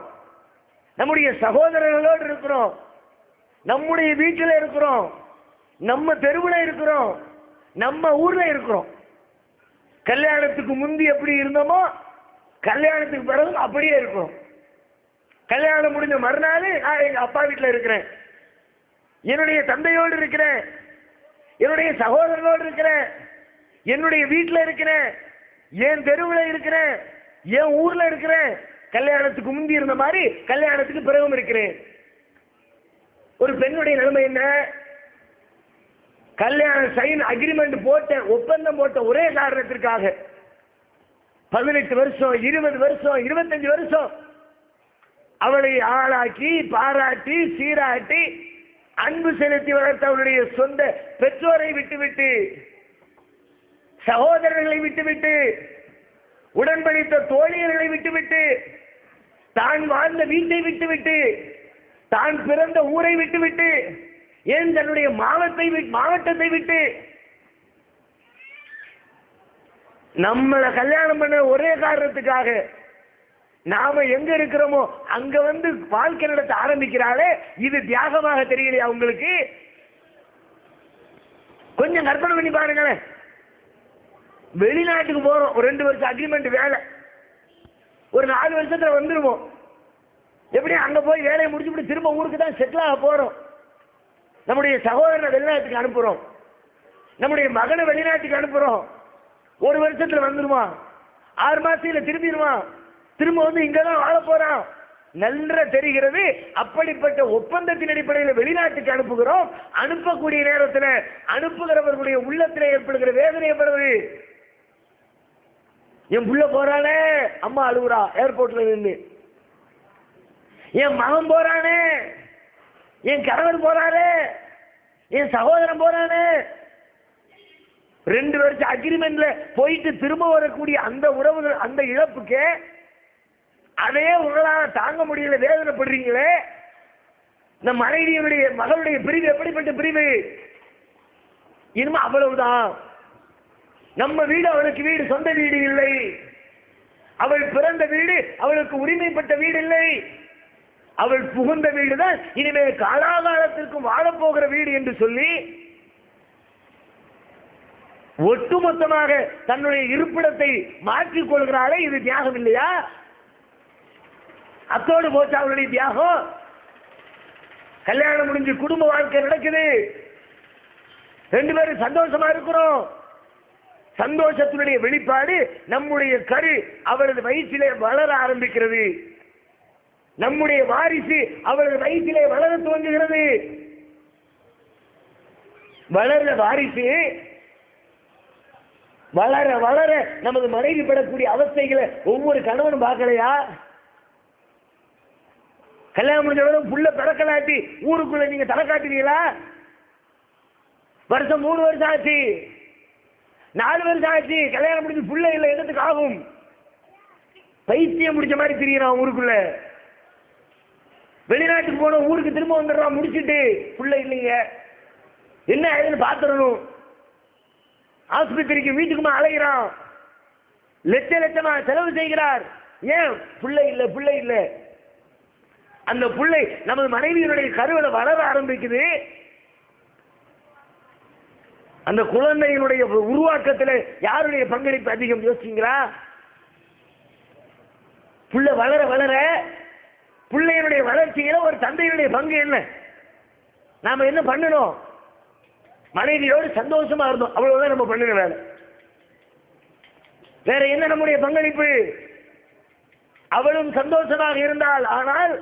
நம்முடைய சகோதரர்களோடு இருக்கிறோம், நம்முடைய வீட்டில் இருக்கிறோம், நம்ம தெருவில் இருக்கிறோம், நம்ம ஊர்ல இருக்கிறோம். கல்யாணத்துக்கு முந்தி எப்படி இருந்தோமோ கல்யாணத்துக்கு பிறகு அப்படியே இருக்கும். கல்யாணம் முடிஞ்ச மறுநாள் நான் எங்க அப்பா வீட்டில் இருக்கிறேன், என்னுடைய தந்தையோடு இருக்கிறேன், என்னுடைய சகோதரனோடு இருக்கிறேன், என்னுடைய வீட்டில் இருக்கிறேன், என் தெருவில் இருக்கிறேன், என் ஊர்ல இருக்கிறேன். கல்யாணத்துக்கு முந்தி இருந்த மாதிரி கல்யாணத்துக்கு பிறகும் இருக்கிறேன். ஒரு பெண்ணுடைய நிலைமை என்ன? கல்யாண சைன் அக்ரிமெண்ட் போட்ட, ஒப்பந்தம் போட்ட ஒரே காரணத்திற்காக 18 வருஷம் 20 வருஷம் 25 வருஷம் அவளை ஆளாக்கி பாராட்டி சீராட்டி அன்பு செலுத்தி வளர்த்த அவளுடைய சொந்த பெற்றோரை விட்டுவிட்டு, சகோதரர்களை விட்டுவிட்டு, உடன்படித்த தோழியர்களை விட்டுவிட்டு, தான் வாழ்ந்த வீட்டை விட்டுவிட்டு, தான் பிறந்த ஊரை விட்டுவிட்டு, ஏன் தன்னுடைய மாவட்டத்தை விட்டு நம்மளை கல்யாணம் பண்ண ஒரே காரணத்துக்காக நாம எங்க இருக்கிறோமோ அங்க வந்து வாழ்க்கை நடத்த ஆரம்பிக்கிறாளே, இது தியாகமாக தெரியலையா உங்களுக்கு? கொஞ்சம் கற்பனை பண்ணி பாருங்களேன். வெளிநாட்டுக்கு போறோம், ஒரு 2 வருஷம் அக்ரிமெண்ட் வேலை, ஒரு 4 வருஷத்துல வந்துருவோம். எப்படி அங்க போய் வேலையை முடிச்சுட்டு திரும்ப ஊருக்கு தான் செட்டில் ஆக போறோம். நம்முடைய சகோதரனை வெளிநாட்டுக்கு அனுப்புறோம், நம்முடைய மகனை வெளிநாட்டுக்கு அனுப்புறோம். 1 வருஷத்துல வந்துருமா, 6 மாசத்துல திரும்பிடுவான், திரும்ப வந்து இங்கதான் வாழ போறான். நல்ல தெரிகிறது. அப்படிப்பட்ட ஒப்பந்தத்தின் அடிப்படையில் வெளிநாட்டுக்கு அனுப்புகிறோம். அனுப்பக்கூடிய நேரத்தில் அனுப்புகிறவர்களுடைய உள்ளத்தில் ஏற்படுகிற வேதனை எவ்வளவு? என் புள்ள போறானே, அம்மா அழுகுறா ஏர்போர்ட்ல நின்று. என் மகன் போறானே, என் கணவன் போறானே, என் சகோதரன் போறானே. 2 வருஷம் அக்ரிமெண்ட்ல போயிட்டு திரும்ப வரக்கூடிய அந்த உறவுகள், அந்த இழப்புக்கு அதே உங்களால் தாங்க முடியல, வேதனைப்படுறீங்களே. இந்த மனைவியுடைய மகளுடைய பிரிவு எப்படிப்பட்ட பிரிவு? இனிமே அவ்வளவுதான். நம்ம வீடு அவளுக்கு வீடு, சொந்த வீடு இல்லை. அவள் பிறந்த வீடு அவளுக்கு உரிமைப்பட்ட வீடு இல்லை. அவள் புகுந்த வீடு தான் இனிமேல் காலாகாலத்திற்கும் வாழப்போகிற வீடு என்று சொல்லி ஒட்டுமொத்தமாக தன்னுடைய இருப்பிடத்தை மாற்றிக் கொள்கிறாளே, இது தியாகம் இல்லையா? அத்தோடு போச்சா அவளுடைய தியாகம்? கல்யாணம் முடிஞ்சு குடும்ப வாழ்க்கை நடக்குது, 2 பேரும் சந்தோஷமா இருக்கிறோம். சந்தோஷத்தினுடைய வெளிப்பாடு நம்முடைய கரு அவளது வயிற்றிலே வளர ஆரம்பிக்கிறது. நம்முடைய வாரிசு அவளது வயிற்றிலே வளர துவங்குகிறது. வளர்ற வாரிசு வளர வளர நமது மனைவி படக்கூடிய அவஸ்தைகளை ஒவ்வொரு கணவனும் பார்க்கலையா? கல்யாணம் முடிஞ்சவரும் புள்ள பிறக்கலாட்டி ஊருக்குள்ள நீங்க தலை காட்டுவீங்களா? வருஷம் 3 வருஷம் ஆச்சு, 4 வருஷம் ஆச்சு, கல்யாணம் முடிஞ்சு புள்ள இல்லை, என்னத்துக்கு ஆகும்? பைத்தியம் முடிச்ச மாதிரி திரியறான் ஊருக்குள்ள. வெளிநாட்டுக்கு போன ஊருக்கு திரும்ப வந்துடுறான் முடிச்சுட்டு, புள்ள இல்லைங்க, என்ன ஆயிடுன்னு பாத்துறணும். ஆஸ்பத்திரிக்கு வீட்டுக்குமா அலைகிறான், லட்சமா செலவு செய்கிறார். ஏன்? புள்ளை இல்லை, புள்ளை இல்லை. அந்த புள்ளை நமது மனைவியினுடைய கருவில வளர ஆரம்பிக்குது. அந்த குழந்தையினுடைய உருவாக்கத்தில் யாருடைய பங்களிப்பு அதிகம் யோசிச்சீங்களா? புள்ள வளர வளர பிள்ளையினுடைய வளர்ச்சியில ஒரு தந்தையினுடைய பங்கு என்ன? நாம என்ன பண்ணணும்? மனைவியோடு சந்தோஷமா இருந்தோம், அவ்வளவுதான் நம்ம பண்ணுற வேலை. வேற என்ன நம்முடைய பங்களிப்பு? அவளும் சந்தோஷமாக இருந்தால், ஆனால்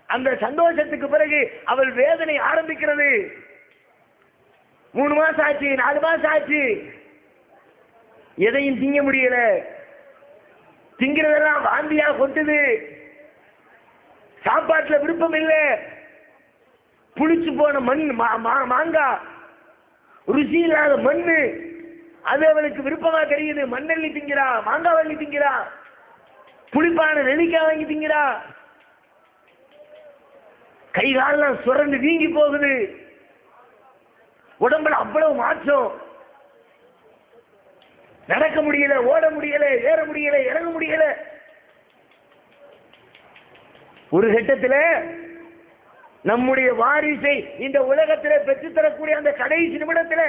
அந்த சந்தோஷத்துக்கு பிறகு அவள் வேதனை ஆரம்பிக்கிறது. 3 மாசம் ஆச்சு, 4 மாசம் ஆச்சு, எதையும் திங்க முடியல, திங்கிறதெல்லாம் வாந்தியா கொட்டுது, சாப்பாட்டுல விருப்பம் இல்லை, புளிச்சு போன மண் மாங்காய், ருசி இல்லாத மண்ணு, அது அவளுக்கு விருப்பமா தெரியுது. மண்ணள்ளி திங்கிறா, மாங்காய் வள்ளி திங்கிறா, புளிப்பான நெல்லிக்காய் வாங்கி திங்கிறா, கை காலெல்லாம் சுரண்டு வீங்கி போகுது, உடம்புல அவ்வளவு மாற்றம், நடக்க முடியல, ஓட முடியல, ஏற முடியல, இறங்க முடியல. ஒரு கட்டத்தில் நம்முடைய வாரிசை இந்த உலகத்தில் பெற்றுத்தரக்கூடிய அந்த கடைசி நிமிடத்தில்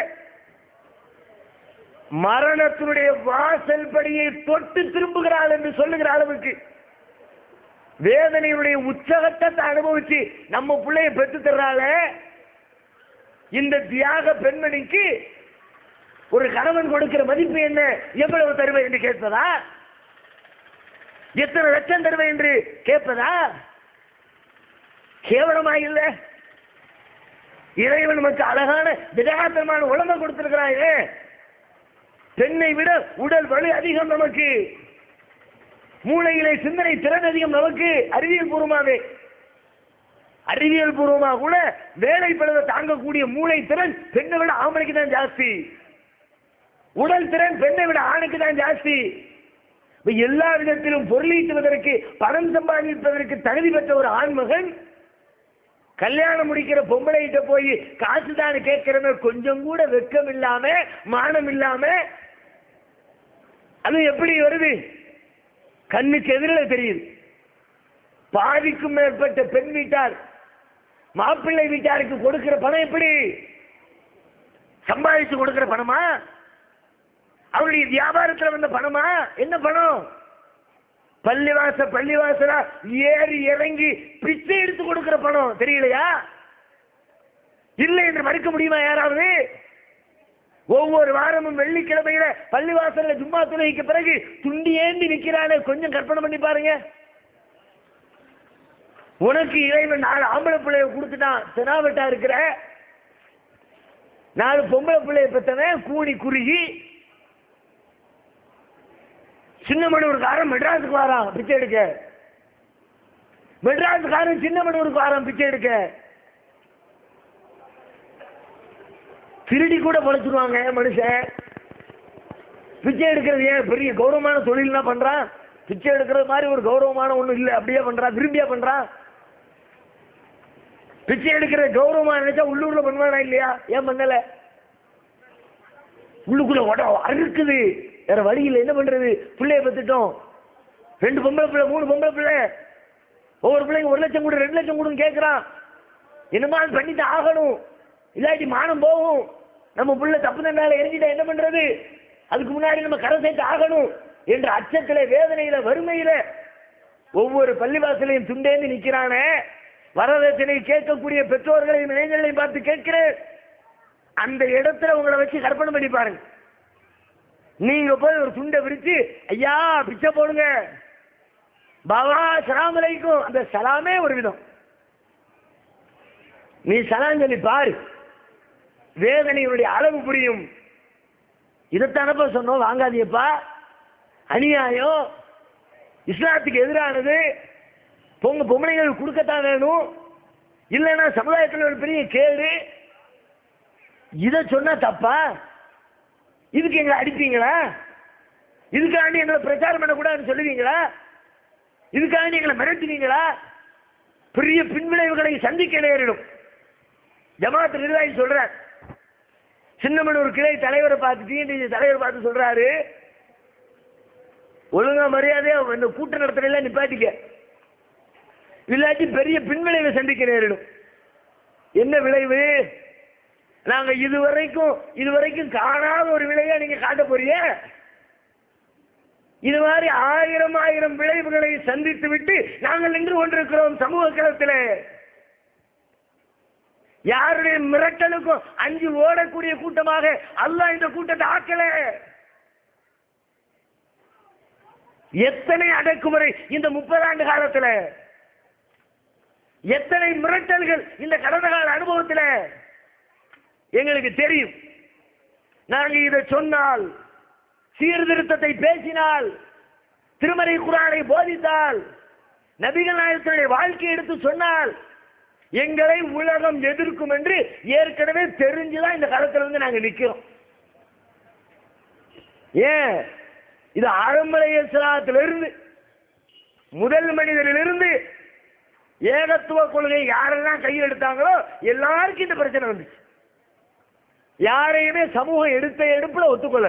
மரணத்தினுடைய வாசல் படியை தொட்டு திரும்புகிறாள் என்று சொல்லுகிற அளவுக்கு வேதனையுடைய உச்சகத்தை அனுபவிச்சு நம்ம பிள்ளைய பெற்று தர்றாள. இந்த தியாக பெண்மணிக்கு ஒரு கணவன் கொடுக்கிற மதிப்பு என்ன, எவ்வளவு தருவேன் என்று கேட்பதா, எத்தனை லட்சம் தருவேன் என்று கேட்பதா? கேவலமா இல்ல? இறைவன் நமக்கு அழகான திடகாத்திரமான உலகை கொடுத்திருக்கிறாயே. பெண்ணை விட உடல் வலு அதிகம் நமக்கு, மூளையிலே சிந்தனை திறன் அதிகம் நமக்கு. அறிவியல் பூர்வமாக கூட வேலைப்படுவதை தாங்கக்கூடிய மூளை திறன் பெண்ணை விட ஆம்பளைக்கு தான் ஜாஸ்தி. உடல் திறன் பெண்ணை விட ஆணுக்கு தான் ஜாஸ்தி. எல்லா விதத்திலும் பொருளீட்டுவதற்கு பணம் சம்பாதிப்பதற்கு தகுதி பெற்ற ஒரு ஆண்மகன் கல்யாணம் முடிக்கிற பொம்பளைகிட்ட போய் காசு தானே கேட்கிறவங்க கொஞ்சம் கூட வெக்கம் இல்லாம மானம் இல்லாம, அது எப்படி வருது? கண்ணுக்கு எதிரில் தெரியுது. பாதிக்கும் மேற்பட்ட பெண் வீட்டார் மாப்பிள்ளை வீட்டாருக்கு கொடுக்கிற பணம் எப்படி? சம்பாதிச்சு கொடுக்கிற பணமா? அவருடைய வியாபாரத்தில் வந்த பணமா? என்ன பணம்? பள்ளிவாசலா ஏறி இறங்கி பிச்சை எடுத்து கொடுக்கிற பணம். தெரியலையா? இல்லை என்று மறுக்க முடியுமா யாராவது? ஒவ்வொரு வாரமும் வெள்ளிக்கிழமையில பள்ளிவாசல்ல ஜும்மா தொழுகைக்கு பிறகு துண்டி ஏந்தி நிற்கிறானே, கொஞ்சம் கற்பனை பண்ணி பாருங்க. உனக்கு இறைவன் 4 ஆம்பளை பிள்ளைய கொடுத்துட்டான், தெனாவட்டா இருக்கிற 4 பொம்பளை பிள்ளைய பெற்றவன் கூணி குறுகி சின்னமனூருக்காரன் மெட்ராஸுக்கு வாரான் பிச்சை எடுக்க. மெட்ராஸுக்காரன் சின்னமனூருக்கு வாரான் பிச்சை எடுக்க. திருடி கூட பழச்சுருவாங்க மனுஷன். பிச்சை எடுக்கிறது ஏன் பெரிய கௌரவமான தொழில் பண்றான்? பிச்சை எடுக்கிறது மாதிரி ஒரு கௌரவமான ஒண்ணும் இல்லை, அப்படியே பண்றான், விரும்பியா பண்றான். பிச்சை எடுக்கிற கௌரவமா நினைச்சா உள்ளூர்ல பண்ணுவானா இல்லையா? ஏன் பண்ணல? உள்ளுக்குள்ள அறுக்குது, வேற வழியில் என்ன பண்றது? பிள்ளைய பத்துட்டோம், 2 பொம்பளை பிள்ளை 3 பொம்பளை பிள்ளை, ஒவ்வொரு பிள்ளைங்க 1 லட்சம் கொடு 2 லட்சம் கொடுன்னு கேட்கிறான். என்னமா பண்ணிட்டு ஆகணும், இல்லாட்டி மானம் போகும். நம்ம பிள்ளை தப்பு தண்டால இறங்கிட்டா என்ன பண்றது? அதுக்கு முன்னாடி நம்ம கரை சேர்த்து ஆகணும் என்ற அச்சத்தில, வேதனையில, வறுமையில ஒவ்வொரு பள்ளிவாசலையும் துண்டேந்து நிற்கிறானே. வரதட்சணை கேட்கக்கூடிய பெற்றோர்களையும் இளைஞர்களையும் பார்த்து கேட்கிறேன், அந்த இடத்துல உங்களை வச்சு கற்பனை பண்ணி பாருங்க. நீங்க போய் ஒரு துண்டை விரிச்சு ஐயா பிச்சை போடுங்க, பாபா சலாம் அலைக்கும், அந்த சலாமே ஒரு விதம். நீ சலாம் சொல்லி பாரு, வேதனையுடைய அளவு புரியும். இதைத்தானப்பா சொன்னோம், வாங்காதியப்பா, அநியாயம், இஸ்லாத்துக்கு எதிரானது, பொம்பளைகள் கொடுக்கத்தான் வேணும், இல்லைன்னா சமுதாயத்தில் ஒரு பெரிய கேடு. இதை சொன்னா தப்பா? இதுக்கு எங்களை அடிப்பீங்களா? இதுக்காண்டி எங்களை பிரச்சாரம் பண்ணக்கூடாதுன்னு சொல்லுவீங்களா? இதுக்காண்டி எங்களை மிரட்டுவீங்களா? பெரிய பின்விளைவுகளை சந்திக்க நேரிடும். ஜமாத் நிர்வாகி சொல்ற, சின்னமனூர் கிளை தலைவரை பார்த்து, டிஎன்டிசி தலைவரை பார்த்து சொல்றாரு, ஒழுங்கா மரியாதையா இந்த கூட்ட நடத்துறதுல நிப்பாட்டிக்க, இல்லாட்டி பெரிய பின்விளைவை சந்திக்க நேரிடும். என்ன விளைவு? நாங்க இதுவரைக்கும் காணாத ஒரு விளைவை நீங்க காட்ட போறீங்க. இது மாதிரி 1000 விளைவுகளை சந்தித்து விட்டு நாங்கள் நின்று கொண்டிருக்கிறோம் சமூக களத்தில். யாருடைய மிரட்டலுக்கும் அஞ்சு ஓடக்கூடிய கூட்டமாக அல்லாஹ் இந்த கூட்டத்தை ஆக்கல. எத்தனை அடக்குமுறை இந்த 30 ஆண்டு காலத்தில், எத்தனை மிரட்டல்கள் இந்த கடந்த கால அனுபவத்தில் எங்களுக்கு தெரியும். நாங்கள் இதை சொன்னால், சீர்திருத்தத்தை பேசினால், திருமறை குர்ஆனை போதித்தால், நபிகள் நாயகத்தினுடைய வாழ்க்கையை எடுத்து சொன்னால் எங்களை உலகம் எதிர்க்கும் என்று ஏற்கனவே தெரிஞ்சுதான் இந்த காலத்தில் வந்து நாங்கள் நிற்கிறோம். ஏன்? இது ஆரம்ப இஸ்லாத்திலிருந்து, முதல் மனிதரிலிருந்து ஏகத்துவ கொள்கை யாரெல்லாம் கையில் எடுத்தாங்களோ எல்லாருக்கும் இந்த பிரச்சனை வந்துச்சு. யாரையுமே சமூகம் எடுப்புல ஒத்துக்கொள்ள,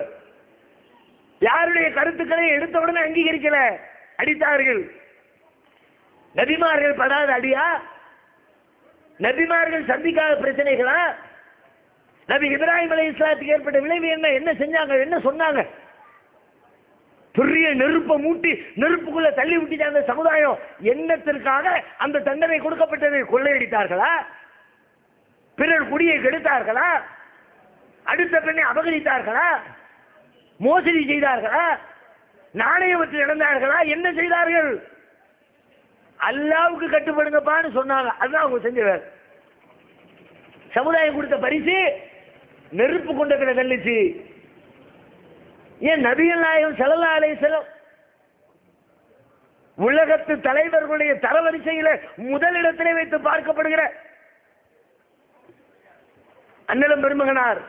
யாருடைய கருத்துக்களை எடுத்தவுடனே அங்கீகரிக்கல, அடித்தார்கள். நபிமார்கள் படாத அடியா? நபிமார்கள் சந்திக்காத பிரச்சனைகளா? நபி இப்ராஹிம் அலைஹிஸ்ஸலாத்துக்கு ஏற்பட்ட விளைவு என்ன? என்ன செஞ்சாங்க? என்ன சொன்னாங்க? பெரிய நெருப்பை மூட்டி நெருப்புக்குள்ள தள்ளி விட்டுட்ட அந்த சமுதாயம் என்னத்திற்காக அந்த தண்டனை கொடுக்கப்பட்டது? கொள்ளையடித்தார்களா? பிறர் குடியை கெடுத்தார்களா? அடுத்த பெண்ணை அபகரித்தார்களா? மோசடி செய்தார்களா? நாணயமற்று நடந்தார்களா? என்ன செய்தார்கள்? அல்லாஹ்வுக்கு கட்டுப்படுங்கப்பான்னு சொன்னாங்க. அதுதான் அவங்க செஞ்ச வேலை. சமுதாயம் கொடுத்த பரிசு நெருப்பு கொண்ட கிட தள்ளிச்சு. ஏன் நபிகள் நாயகம் ஸல்லல்லாஹு அலைஹி வஸல்லம் உலகத்து தலைவர்களுடைய தரவரிசையில முதலிடத்திலே வைத்து பார்க்கப்படுகிற அண்ணலம் பெருமகனார்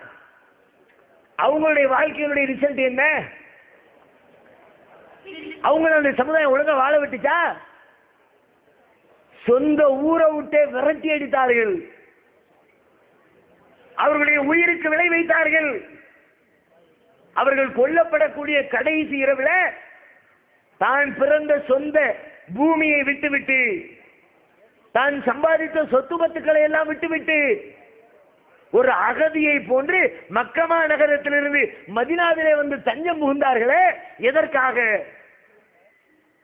அவங்களுடைய வாழ்க்கையினுடைய ரிசல்ட் என்ன? அவங்களுடைய சமுதாயம் ஒழுங்கா வாழ விட்டுச்சா? சொந்த ஊரை விட்டே விரட்டி அடித்தார்கள். அவர்களுடைய உயிருக்கு விலை வைத்தார்கள். அவர்கள் கொல்லப்படக்கூடிய கடைசி இரவில் தான் பிறந்த சொந்த பூமியை விட்டுவிட்டு, தான் சம்பாதித்த சொத்து பத்துக்களை எல்லாம் விட்டுவிட்டு ஒரு அகதியை போன்று மக்கமா நகரத்திலிருந்து மதீனாவிலே வந்து தஞ்சம் புகுந்தார்களே, எதற்காக?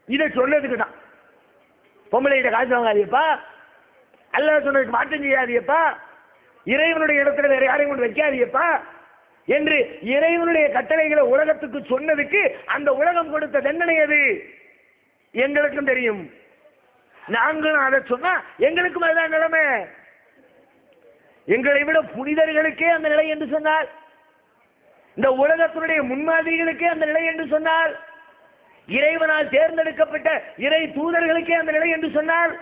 இதை சொன்னதுக்கு தான். பொம்பளைகிட்ட காசு வாங்காதியப்பா, அல்லாஹ் சொன்னதுக்கு மாற்றம் செய்யாதியப்பா, இறைவனுடைய இடத்துல வேற யாரையும் கொண்டு வைக்காதியப்பா என்று இறைவனுடைய கட்டளைகளை உலகத்துக்கு சொன்னதுக்கு அந்த உலகம் கொடுத்த தண்டனை அது எங்களுக்கும் தெரியும். நாங்களும் அதை சொன்னா எங்களுக்கும் அதுதான் நிலைமை. எங்களை விட புனிதர்களுக்கே அந்த நிலை என்று சொன்னால், இந்த உலகத்தினுடைய முன்மாதிரிகளுக்கே அந்த நிலை என்று சொன்னால், இறைவனால் தேர்ந்தெடுக்கப்பட்ட இறை தூதர்களுக்கே அந்த நிலை என்று சொன்னால்,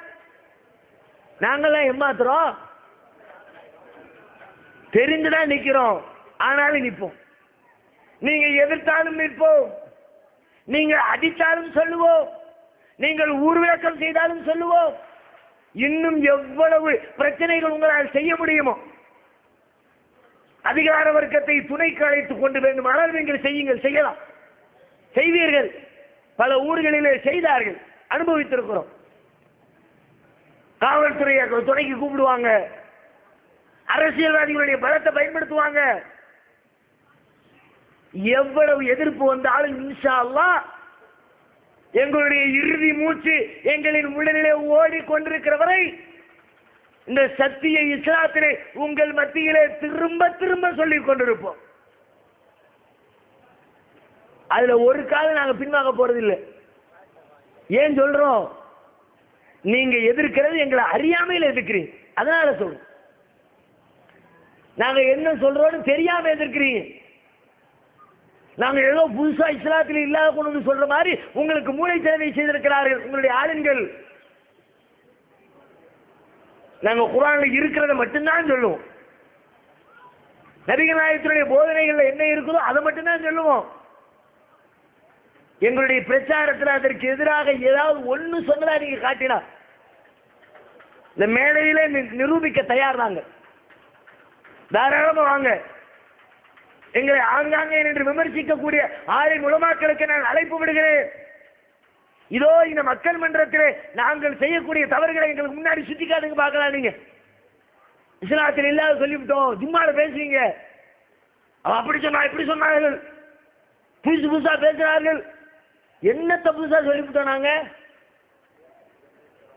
நாங்கள்லாம் ஏமாத்துறோம். தெரிந்துதான் நிற்கிறோம், ஆனாலும் நிற்போம். நீங்க எதிர்த்தாலும் நிற்போம், நீங்கள் அடித்தாலும் சொல்லுவோம், நீங்கள் ஊர்விளக்கம் செய்தாலும் சொல்லுவோம். இன்னும் எவ்வளவு பிரச்சனைகள் உங்களால் செய்ய முடியுமோ அதிகார வர்க்கத்தை துணைக்கு அழைத்துக் கொண்டு வேண்டுமானால் நீங்கள் செய்யுங்கள், செய்யலாம், செய்வீர்கள். பல ஊர்களிலே செய்தார்கள், அனுபவித்திருக்கிறோம். காவல்துறையை துணைக்கு கூப்பிடுவாங்க, அரசியல்வாதிகளுடைய பலத்தை பயன்படுத்துவாங்க. எவ்வளவு எதிர்ப்பு வந்தாலும் இன்ஷா அல்லாஹ் எங்களுடைய இறுதி மூச்சு எங்களின் உடலிலே ஓடிக்கொண்டிருக்கிற வரை இந்த சத்திய இஸ்லாத்திலே உங்கள் மத்தியிலே திரும்ப திரும்ப சொல்லிக் கொண்டிருப்போம். அதுல ஒரு காலம் நாங்க பின்வாங்க போறதில்லை. ஏன் சொல்றோம்? நீங்க எதிர்க்கிறது எங்களை அறியாமையில் எதிர்க்கிறீங்க, அதனால சொல்றோம். நாங்க என்ன சொல்றோம்னு தெரியாம எதிர்க்கிறீங்க. நாங்க ஏதோ புதுசா இஸ்லாத்தில் இல்லாத கொண்டு சொல்ற மாதிரி உங்களுக்கு மூளை சேவை செய்திருக்கிறார்கள் உங்களுடைய ஆளுங்கள். நாங்க குர்ஆன்ல இருக்கிறத மட்டும்தான் சொல்லுவோம். நபிகள் நாயகத்தினுடைய போதனைகள்ல என்ன இருக்குதோ அதை மட்டும்தான் சொல்லுவோம். எங்களுடைய பிரச்சாரத்தில் அதற்கு எதிராக ஏதாவது ஒண்ணு சொன்னதா நீங்க காட்டினா இந்த மேடையில நிரூபிக்க தயார் தாங்க. தாராளமா வாங்க. எங்களை ஆங்காங்கே என்று விமர்சிக்கக்கூடிய ஆலிம் உலமாக்களுக்கு நான் அழைப்பு விடுகிறேன். இதோ இந்த மக்கள் மன்றத்திலே நாங்கள் செய்யக்கூடிய தவறுகளை எங்களுக்கு முன்னாடி சுட்டி காட்டுங்க, பார்க்கலாம். நீங்க இஸ்லாத்தில் இல்லாத சொல்லிவிட்டோம், ஜும்மால பேசுவீங்க, அவன் அப்படி சொன்னா இப்படி சொன்னார்கள், புதுசு புதுசா பேசுறார்கள். என்னத்த புதுசா சொல்லிவிட்டோம்? நாங்க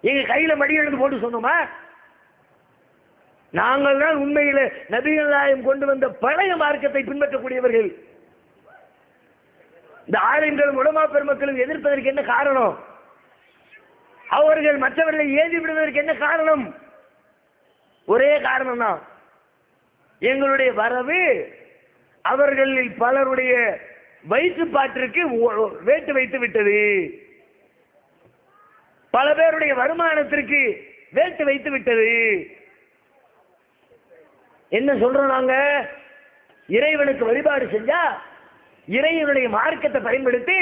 எங்க கையில மடி எழுந்து போட்டு சொன்னோமா? நாங்கள் தான் உண்மையில நபிகள் நாயகம் கொண்டு வந்த பழைய மார்க்கத்தை பின்பற்றக்கூடியவர்கள். இந்த ஆலிம்களும் உலமா பெருமக்களும் எதிர்ப்பதற்கு என்ன காரணம்? அவர்கள் மற்றவர்களை ஏதி விடுவதற்கு என்ன காரணம்? ஒரே காரணம் தான், எங்களுடைய வரவு அவர்களில் பலருடைய வயிற்றுப்பாட்டிற்கு வேட்டு வைத்து விட்டது, பல பேருடைய வருமானத்திற்கு வேட்டு வைத்து விட்டது. என்ன சொல்றோம்? நாங்க இறைவனுக்கு வழிபாடு செஞ்சா இறைவனுடைய மார்க்கத்தை பயன்படுத்தி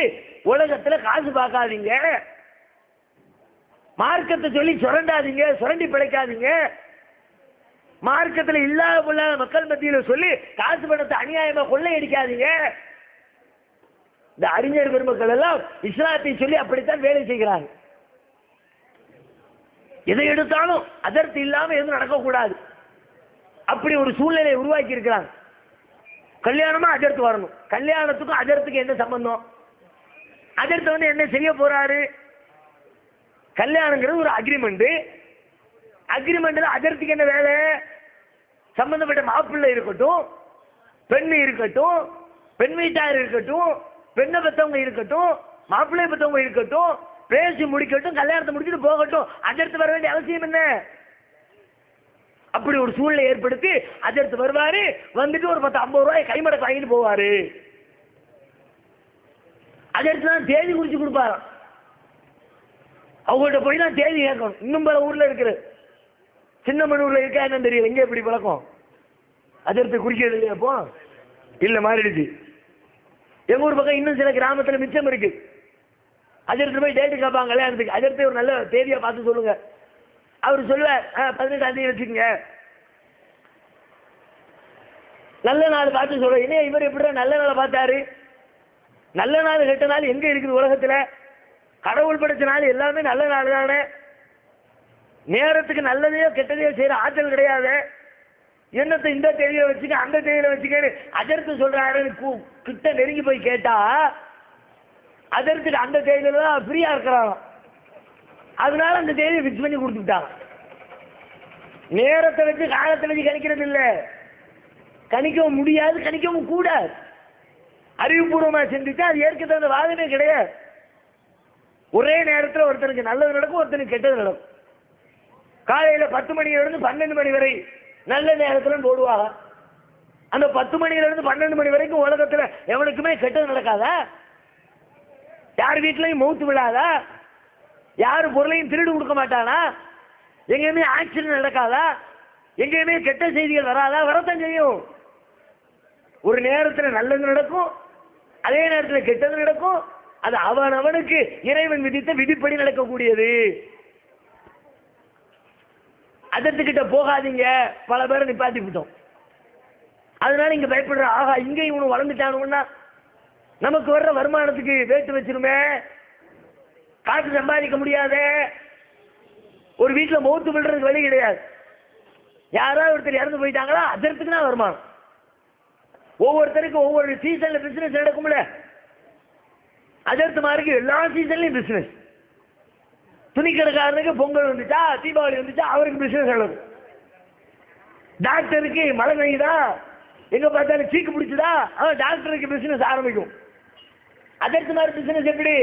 உலகத்துல காசு பார்க்காதீங்க, மார்க்கத்தை சொல்லி சுரண்டாதீங்க, சுரண்டி பிழைக்காதீங்க, மார்க்கத்தில் இல்லாத பொல்லாத மக்கள் மத்தியில சொல்லி காசு பணத்தை அநியாயமா கொள்ளையடிக்காதீங்க. இந்த அறிஞர் பெருமக்கள் எல்லாம் இஸ்லாத்தை சொல்லி அப்படித்தான் வேலை செய்கிறாங்க. எதை எடுத்தாலும் அதற்கு இல்லாம எதுவும் நடக்கக்கூடாது. அப்படி ஒரு சூழ்நிலையை உருவாக்கி இருக்கிறாங்க. கல்யாணமா அஜர்த்து வரணும். கல்யாணத்துக்கும் அஜர்த்துக்கு என்ன சம்பந்தம்? அஜர்த்து வந்து என்ன செய்ய போறாரு? கல்யாணங்கிறது ஒரு அக்ரிமெண்ட். அக்ரிமெண்ட்ல அஜர்த்துக்கு என்ன வேலை? சம்பந்தப்பட்ட மாப்பிள்ளை இருக்கட்டும், பெண் இருக்கட்டும், பெண் வீட்டார் இருக்கட்டும், பெண்ணை பெற்றவங்க இருக்கட்டும், மாப்பிள்ளை பெற்றவங்க இருக்கட்டும், பேசி முடிக்கட்டும், கல்யாணத்தை முடிச்சுட்டு போகட்டும். அஜர்த்து வர வேண்டிய அவசியம் என்ன? அப்படி ஒரு சூழ்நிலை ஏற்படுத்தி அஜர்த்து வருவாரு. வந்துட்டு ஒரு 10-50 ரூபாய் கைமடக்கு வாங்கிட்டு போவாரு. அஜர்த்து தான் தேதி குறிச்சு கொடுப்பாரு. அவங்கள்ட்ட போய் தான் தேதி கேட்கணும். இன்னும் பல ஊர்ல இருக்குது. சின்னமனூர்ல இருக்கா என்னன்னு தெரியல. எங்க எப்படி பழக்கம்? அஜர்த்து குறிக்கிறது இல்லையா? அப்போ இல்ல, மாறிடுச்சு. எங்க ஊர் பக்கம் இன்னும் சில கிராமத்துல மிச்சம் இருக்கு. அஜர்த்து போய் டேட்டு கேட்பாங்க கல்யாணத்துக்கு. அஜர்த்து ஒரு நல்ல தேதியா பார்த்து சொல்லுங்க. அவர் சொல்லுவார், 18ஆம் தேதி வச்சுக்கோங்க. நல்ல நாள் பார்த்து சொல்ற. என்ன இவர் எப்படி நல்ல நாளை பார்த்தாரு? நல்ல நாள் கெட்ட நாள் எங்க இருக்குது உலகத்துல? கடவுள் படைச்ச நாள் எல்லாமே நல்ல நாள் தானே. நேரத்துக்கு நல்லதையோ கெட்டதையோ செய்யற ஆற்றல் கிடையாது. என்னத்தை இந்த தேதியில வச்சுக்க, அந்த தேதியில வச்சுக்க அஜர்த்து சொல்றாரு. கிட்ட நெருங்கி போய் கேட்டா அஜர்த்துக்கு அந்த தேதியில தான் ஃப்ரீயா இருக்கிறாங்க. அதனால அந்த தேதியை ஃபிக்ஸ் பண்ணி கொடுத்துட்டாங்க. நேரத்தை வச்சு காலத்தை வச்சு கணிக்கிறது இல்ல. கணிக்கவும் முடியாது, கணிக்கவும் கூடாது. அறிவுபூர்வமா சிந்திச்சா அது ஏற்க தகுந்த வாதமே கிடையாது. ஒரே நேரத்தில் ஒருத்தனுக்கு நல்லது நடக்கும், ஒருத்தனுக்கு கெட்டது நடக்கும். காலையில 10 மணியிலிருந்து 12 மணி வரை நல்ல நேரத்துல போடுவாங்க. அந்த 10 மணியிலிருந்து 12 மணி வரைக்கும் உலகத்துல எவனுக்குமே கெட்டது நடக்காதா? யார் வீட்லயும் மௌத்து விழாதா? யாரு பொருளையும் திருடு கொடுக்க மாட்டானா? எங்கேயுமே ஆக்சிடென்ட் நடக்காதா? எங்கேயுமே கெட்ட செய்திகள் வராதா? வரத்தான் செய்யும். ஒரு நேரத்தில் நல்லது நடக்கும், அதே நேரத்தில் கெட்டது நடக்கும். அது அவனுக்கு இறைவன் விதித்த விதிப்படி நடக்கக்கூடியது. அதற்கிட்ட போகாதீங்க. பல பேரை நிப்பாட்டி விட்டோம். அதனால இங்க பயப்படுற. ஆகா, இங்க இவனு வளர்ந்துட்டானுன்னா நமக்கு வர்ற வருமானத்துக்கு வேட்டு வச்சிருமே, காசு சம்பாதிக்க முடியாது. ஒரு வீட்டுல மௌத்து விடுறதுக்கு வழி கிடையாது. யாராவது ஒருத்தர் இறந்து போயிட்டாங்களா அதற்கு தான் வருமானம். ஒவ்வொருத்தருக்கும் ஒவ்வொரு சீசன்ல பிசினஸ் நடக்கும்ல. அதற்கு மாதிரி எல்லா சீசன்லயும் பிசினஸ். துணிக்கடைக்காரனுக்கு பொங்கல் வந்துச்சா, தீபாவளி வந்துச்சா, அவருக்கு பிசினஸ் நடக்கும். டாக்டருக்கு மழை பெய்யுதா, எங்க பார்த்தாலும் சீக்கு பிடிச்சதா, டாக்டருக்கு பிசினஸ் ஆரம்பிக்கும். அதற்கு மாதிரி பிசினஸ் எப்படி?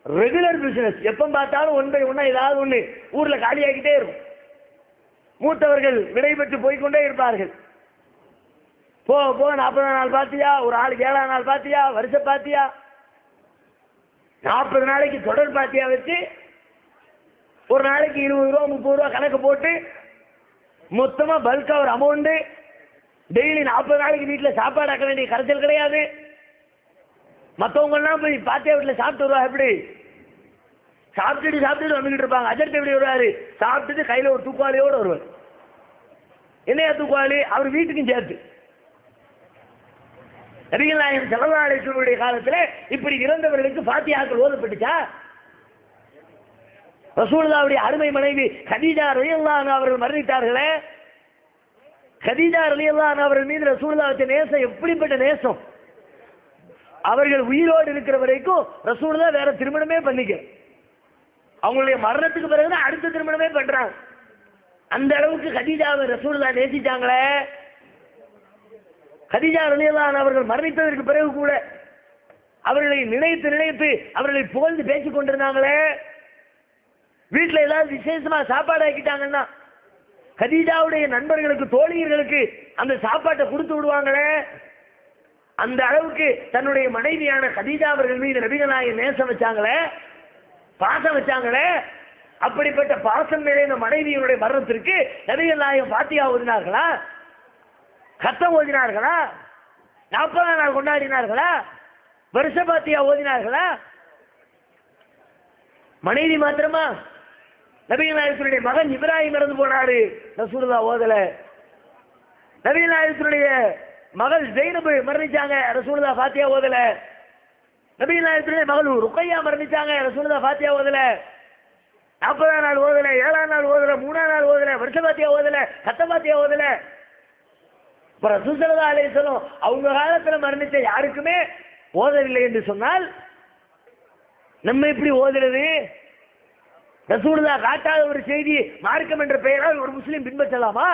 Regular business. எப்ப பார்த்தாலும் ஒன் பை ஒன்னா ஏதாவது ஒண்ணு ஊர்ல காலியாகிட்டே இருக்கும். மூத்தவர்கள் விடைபெற்று போய்கொண்டே இருப்பார்கள். போ 40 நாள் பாத்தியா, ஒரு ஆளுக்கு 7ஆம் நாள் பாத்தியா, வருஷம் பாத்தியா, 40 நாளைக்கு தொடர் பாத்தியா வச்சு ஒரு நாளைக்கு 20 ரூபா 30 ரூபா கணக்கு போட்டு மொத்தமா பல்கா ஒரு அமௌண்ட். டெய்லி 40 நாளைக்கு வீட்டுல சாப்பாடு ஆக்க வேண்டிய கரைச்சல் கிடையாது. மற்றவங்க எல்லாம் போய் பாத்தியா வீட்டுல சாப்பிட்டு வருவா. எப்படி சாப்பிட்டுட்டு வந்துகிட்டு இருப்பாங்க. அஜர்த்து எப்படி வருவாரு? சாப்பிட்டுட்டு கையில ஒரு தூக்குவாளியோடு வருவார். என்னையா தூக்குவாளி? அவர் வீட்டுக்கும் சேர்த்து. நபிகள் நாயகம் ஸல்லல்லாஹு அலைஹி வஸல்லம் காலத்துல இப்படி இறந்தவர்களுக்கு ஃபாத்திஹாக்கள் ஓதப்பட்டுச்சா? ரசூலுல்லாஹ்வுடைய அருமை மனைவி கதீஜா ரலியல்லாஹு அன்ஹா அவர்கள் மரணித்தார்களே. கதீஜா ரலியல்லாஹு அன்ஹா அவர்கள் மீது ரசூலுல்லாஹ் வச்ச நேசம் எப்படிப்பட்ட நேசம்! அவர்கள் உயிரோடு இருக்கிற வரைக்கும் ரசூலுல்லாஹ் வேற திருமணமே பண்ணிக்க. அவங்களுடைய மரணத்துக்கு பிறகுதான் அடுத்த திருமணமே பண்றாங்க. அந்த அளவுக்கு கதீஜாவை ரசூலுல்லாஹ் நேசிச்சாங்களே. கதீஜா ரலியல்லாஹு அன்ஹா அவர்கள் மரணித்ததற்கு பிறகு கூட அவர்களை நினைத்து அவர்களை புகழ்ந்து பேசிக் கொண்டிருந்தாங்களே. வீட்டுல ஏதாவது விசேஷமா சாப்பாடு ஆக்கிட்டாங்கன்னா கதீஜாவுடைய நண்பர்களுக்கு, தோழியர்களுக்கு அந்த சாப்பாட்டை கொடுத்து விடுவாங்களே. அந்த அளவுக்கு தன்னுடைய மனைவியான கதீஜா அவர்கள் மீது நபிகள் நாயகம் நேசம் வச்சாங்களே, பாசம் வச்சாங்களே. அப்படிப்பட்ட பாசம் நிறைந்த மனைவியினுடைய மரணத்திற்கு நபிகள் நாயகம் ஃபாத்திஹா ஓதினார்களா? கத்தம் ஓதினார்களா? 40ஆம் நாள் கொண்டாடினார்களா? வருஷ ஃபாத்திஹா ஓதினார்களா? மனைவி மாத்திரமா? நபிகள் நாயகத்தினுடைய மகன் இப்ராஹிம் இறந்து போனாரு, ரசூலுல்லாஹ் ஓதல. நபிகள் நாயகத்தினுடைய மகள் ஜெய்னப் மரணிச்சாங்க, ரசூலுல்லாஹ் ஃபாத்திஹா ஓதல. நபிகள் நாயகத்தினுடைய மகள் ருக்கையா மரணிச்சாங்க, ரசூலுல்லாஹ் ஃபாத்திஹா ஓதல. 40ஆம் நாள் ஓதல, 7ஆம் நாள் ஓதல, 3ஆம் நாள் ஓதல, வருஷ பாத்தியா ஓதல, கத்த பாத்தியா ஓதல. ரசூல் ஸல்லல்லாஹு அலைஹி வஸல்லம் அவங்க காலத்துல மரணிச்ச யாருக்குமே ஓதவில்லை என்று சொன்னால் நம்ம எப்படி ஓதுறது? ரசூலுல்லாஹ் காட்டாத ஒரு செய்தி மார்க்கம் என்ற பெயரால் ஒரு முஸ்லீம் பின்பற்றலாமா?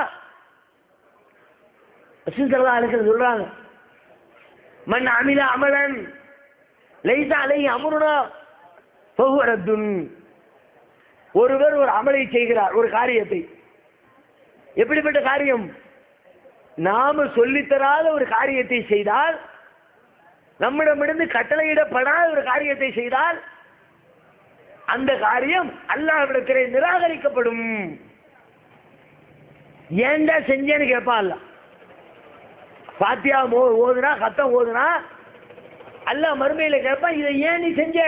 ரசூல் ஸல்லல்லாஹு அலைஹி வஸல்லம் சொல்றாங்க, மன் அமில அமலன் லைஸ அலைஹி அம்ருனா ஃபஹுவ ரத்துன். ஒருவர் ஒரு அமலை செய்கிறார், ஒரு காரியத்தை. எப்படிப்பட்ட காரியம்? நாம சொல்லித்தராத ஒரு காரியத்தை செய்தால், நம்மிடமிருந்து கட்டளையிடப்படாத ஒரு காரியத்தை செய்தால் அந்த காரியம் அல்லாஹ்விடத்திலே நிராகரிக்கப்படும். ஏன்டா செஞ்சேன்னு கேட்பான் அல்லாஹ். பாத்தியா ஓதுனா, கத்தம் ஓதுனா அல்லாஹ் மறுமையில கேட்பான், இதை ஏன் நீ செஞ்ச?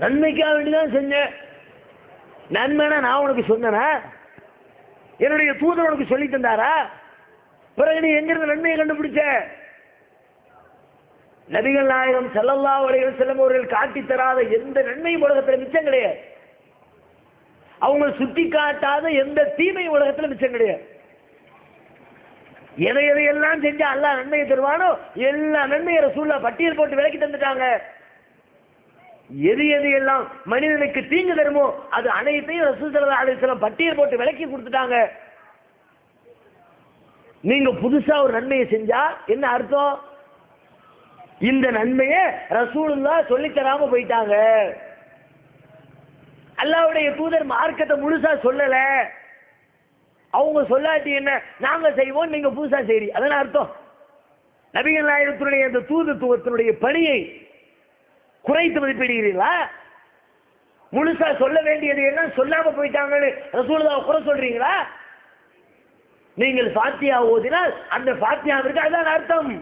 நன்மைக்காக வேண்டிதான் செஞ்ச. நன்மைனா நான் உனக்கு சொன்னேனா? என்னுடைய தூதர் உனக்கு சொல்லி தந்தாரா? பிறகு நீ எங்கிருந்து நன்மையை கண்டுபிடிச்ச? நபிகள் நாயகம் ஸல்லல்லாஹு அலைஹி வஸல்லம் அவர்கள் காட்டி தராத எந்த நன்மையும் உலகத்தில் மிச்சம் கிடையாது. அவங்க சுட்டி காட்டாத எந்த தீமையும் உலகத்தில் மிச்சம் கிடையாது. எதையெல்லாம் செஞ்சா அல்லாஹ் நன்மையை தருவானோ எல்லா நன்மையை ரசூலுல்லாஹ் பட்டியல் போட்டு விலக்கி தந்துட்டாங்க. எது எல்லாம் மனிதனுக்கு தீங்கு தருமோ அது அனைத்தையும் ரசூல் ஸல்லல்லாஹு அலைஹி வஸல்லம் பட்டியல் போட்டு விலக்கி கொடுத்துட்டாங்க. நீங்க புதுசா ஒரு நன்மையை செஞ்சா என்ன அர்த்தம்? இந்த நன்மையை ரசூலுல்லாஹ் சொல்லி தராம போயிட்டாங்க. அல்லாஹ்வுடைய தூதர் மார்க்கத்தை முழுசா சொல்லல. அவங்க சொல்லாட்டி என்ன, நாங்க செய்வோம், நீங்க புதுசா செய்றீங்க, அதான அர்த்தம். நபிகள் நாயகத்தினுடைய அந்த தூதுத்துவத்தினுடைய பணியை குறைத்து மதிப்பிடுகிறீர்களா? முழுசா சொல்ல வேண்டியது என்ன சொல்லாம போயிட்டாங்கன்னு ரசூலுல்லாஹ் குறை சொல்றீங்களா? நீங்கள் ஃபாத்தியா ஓதினால் அந்த ஃபாத்தியாவிற்கு அதான் அர்த்தம்.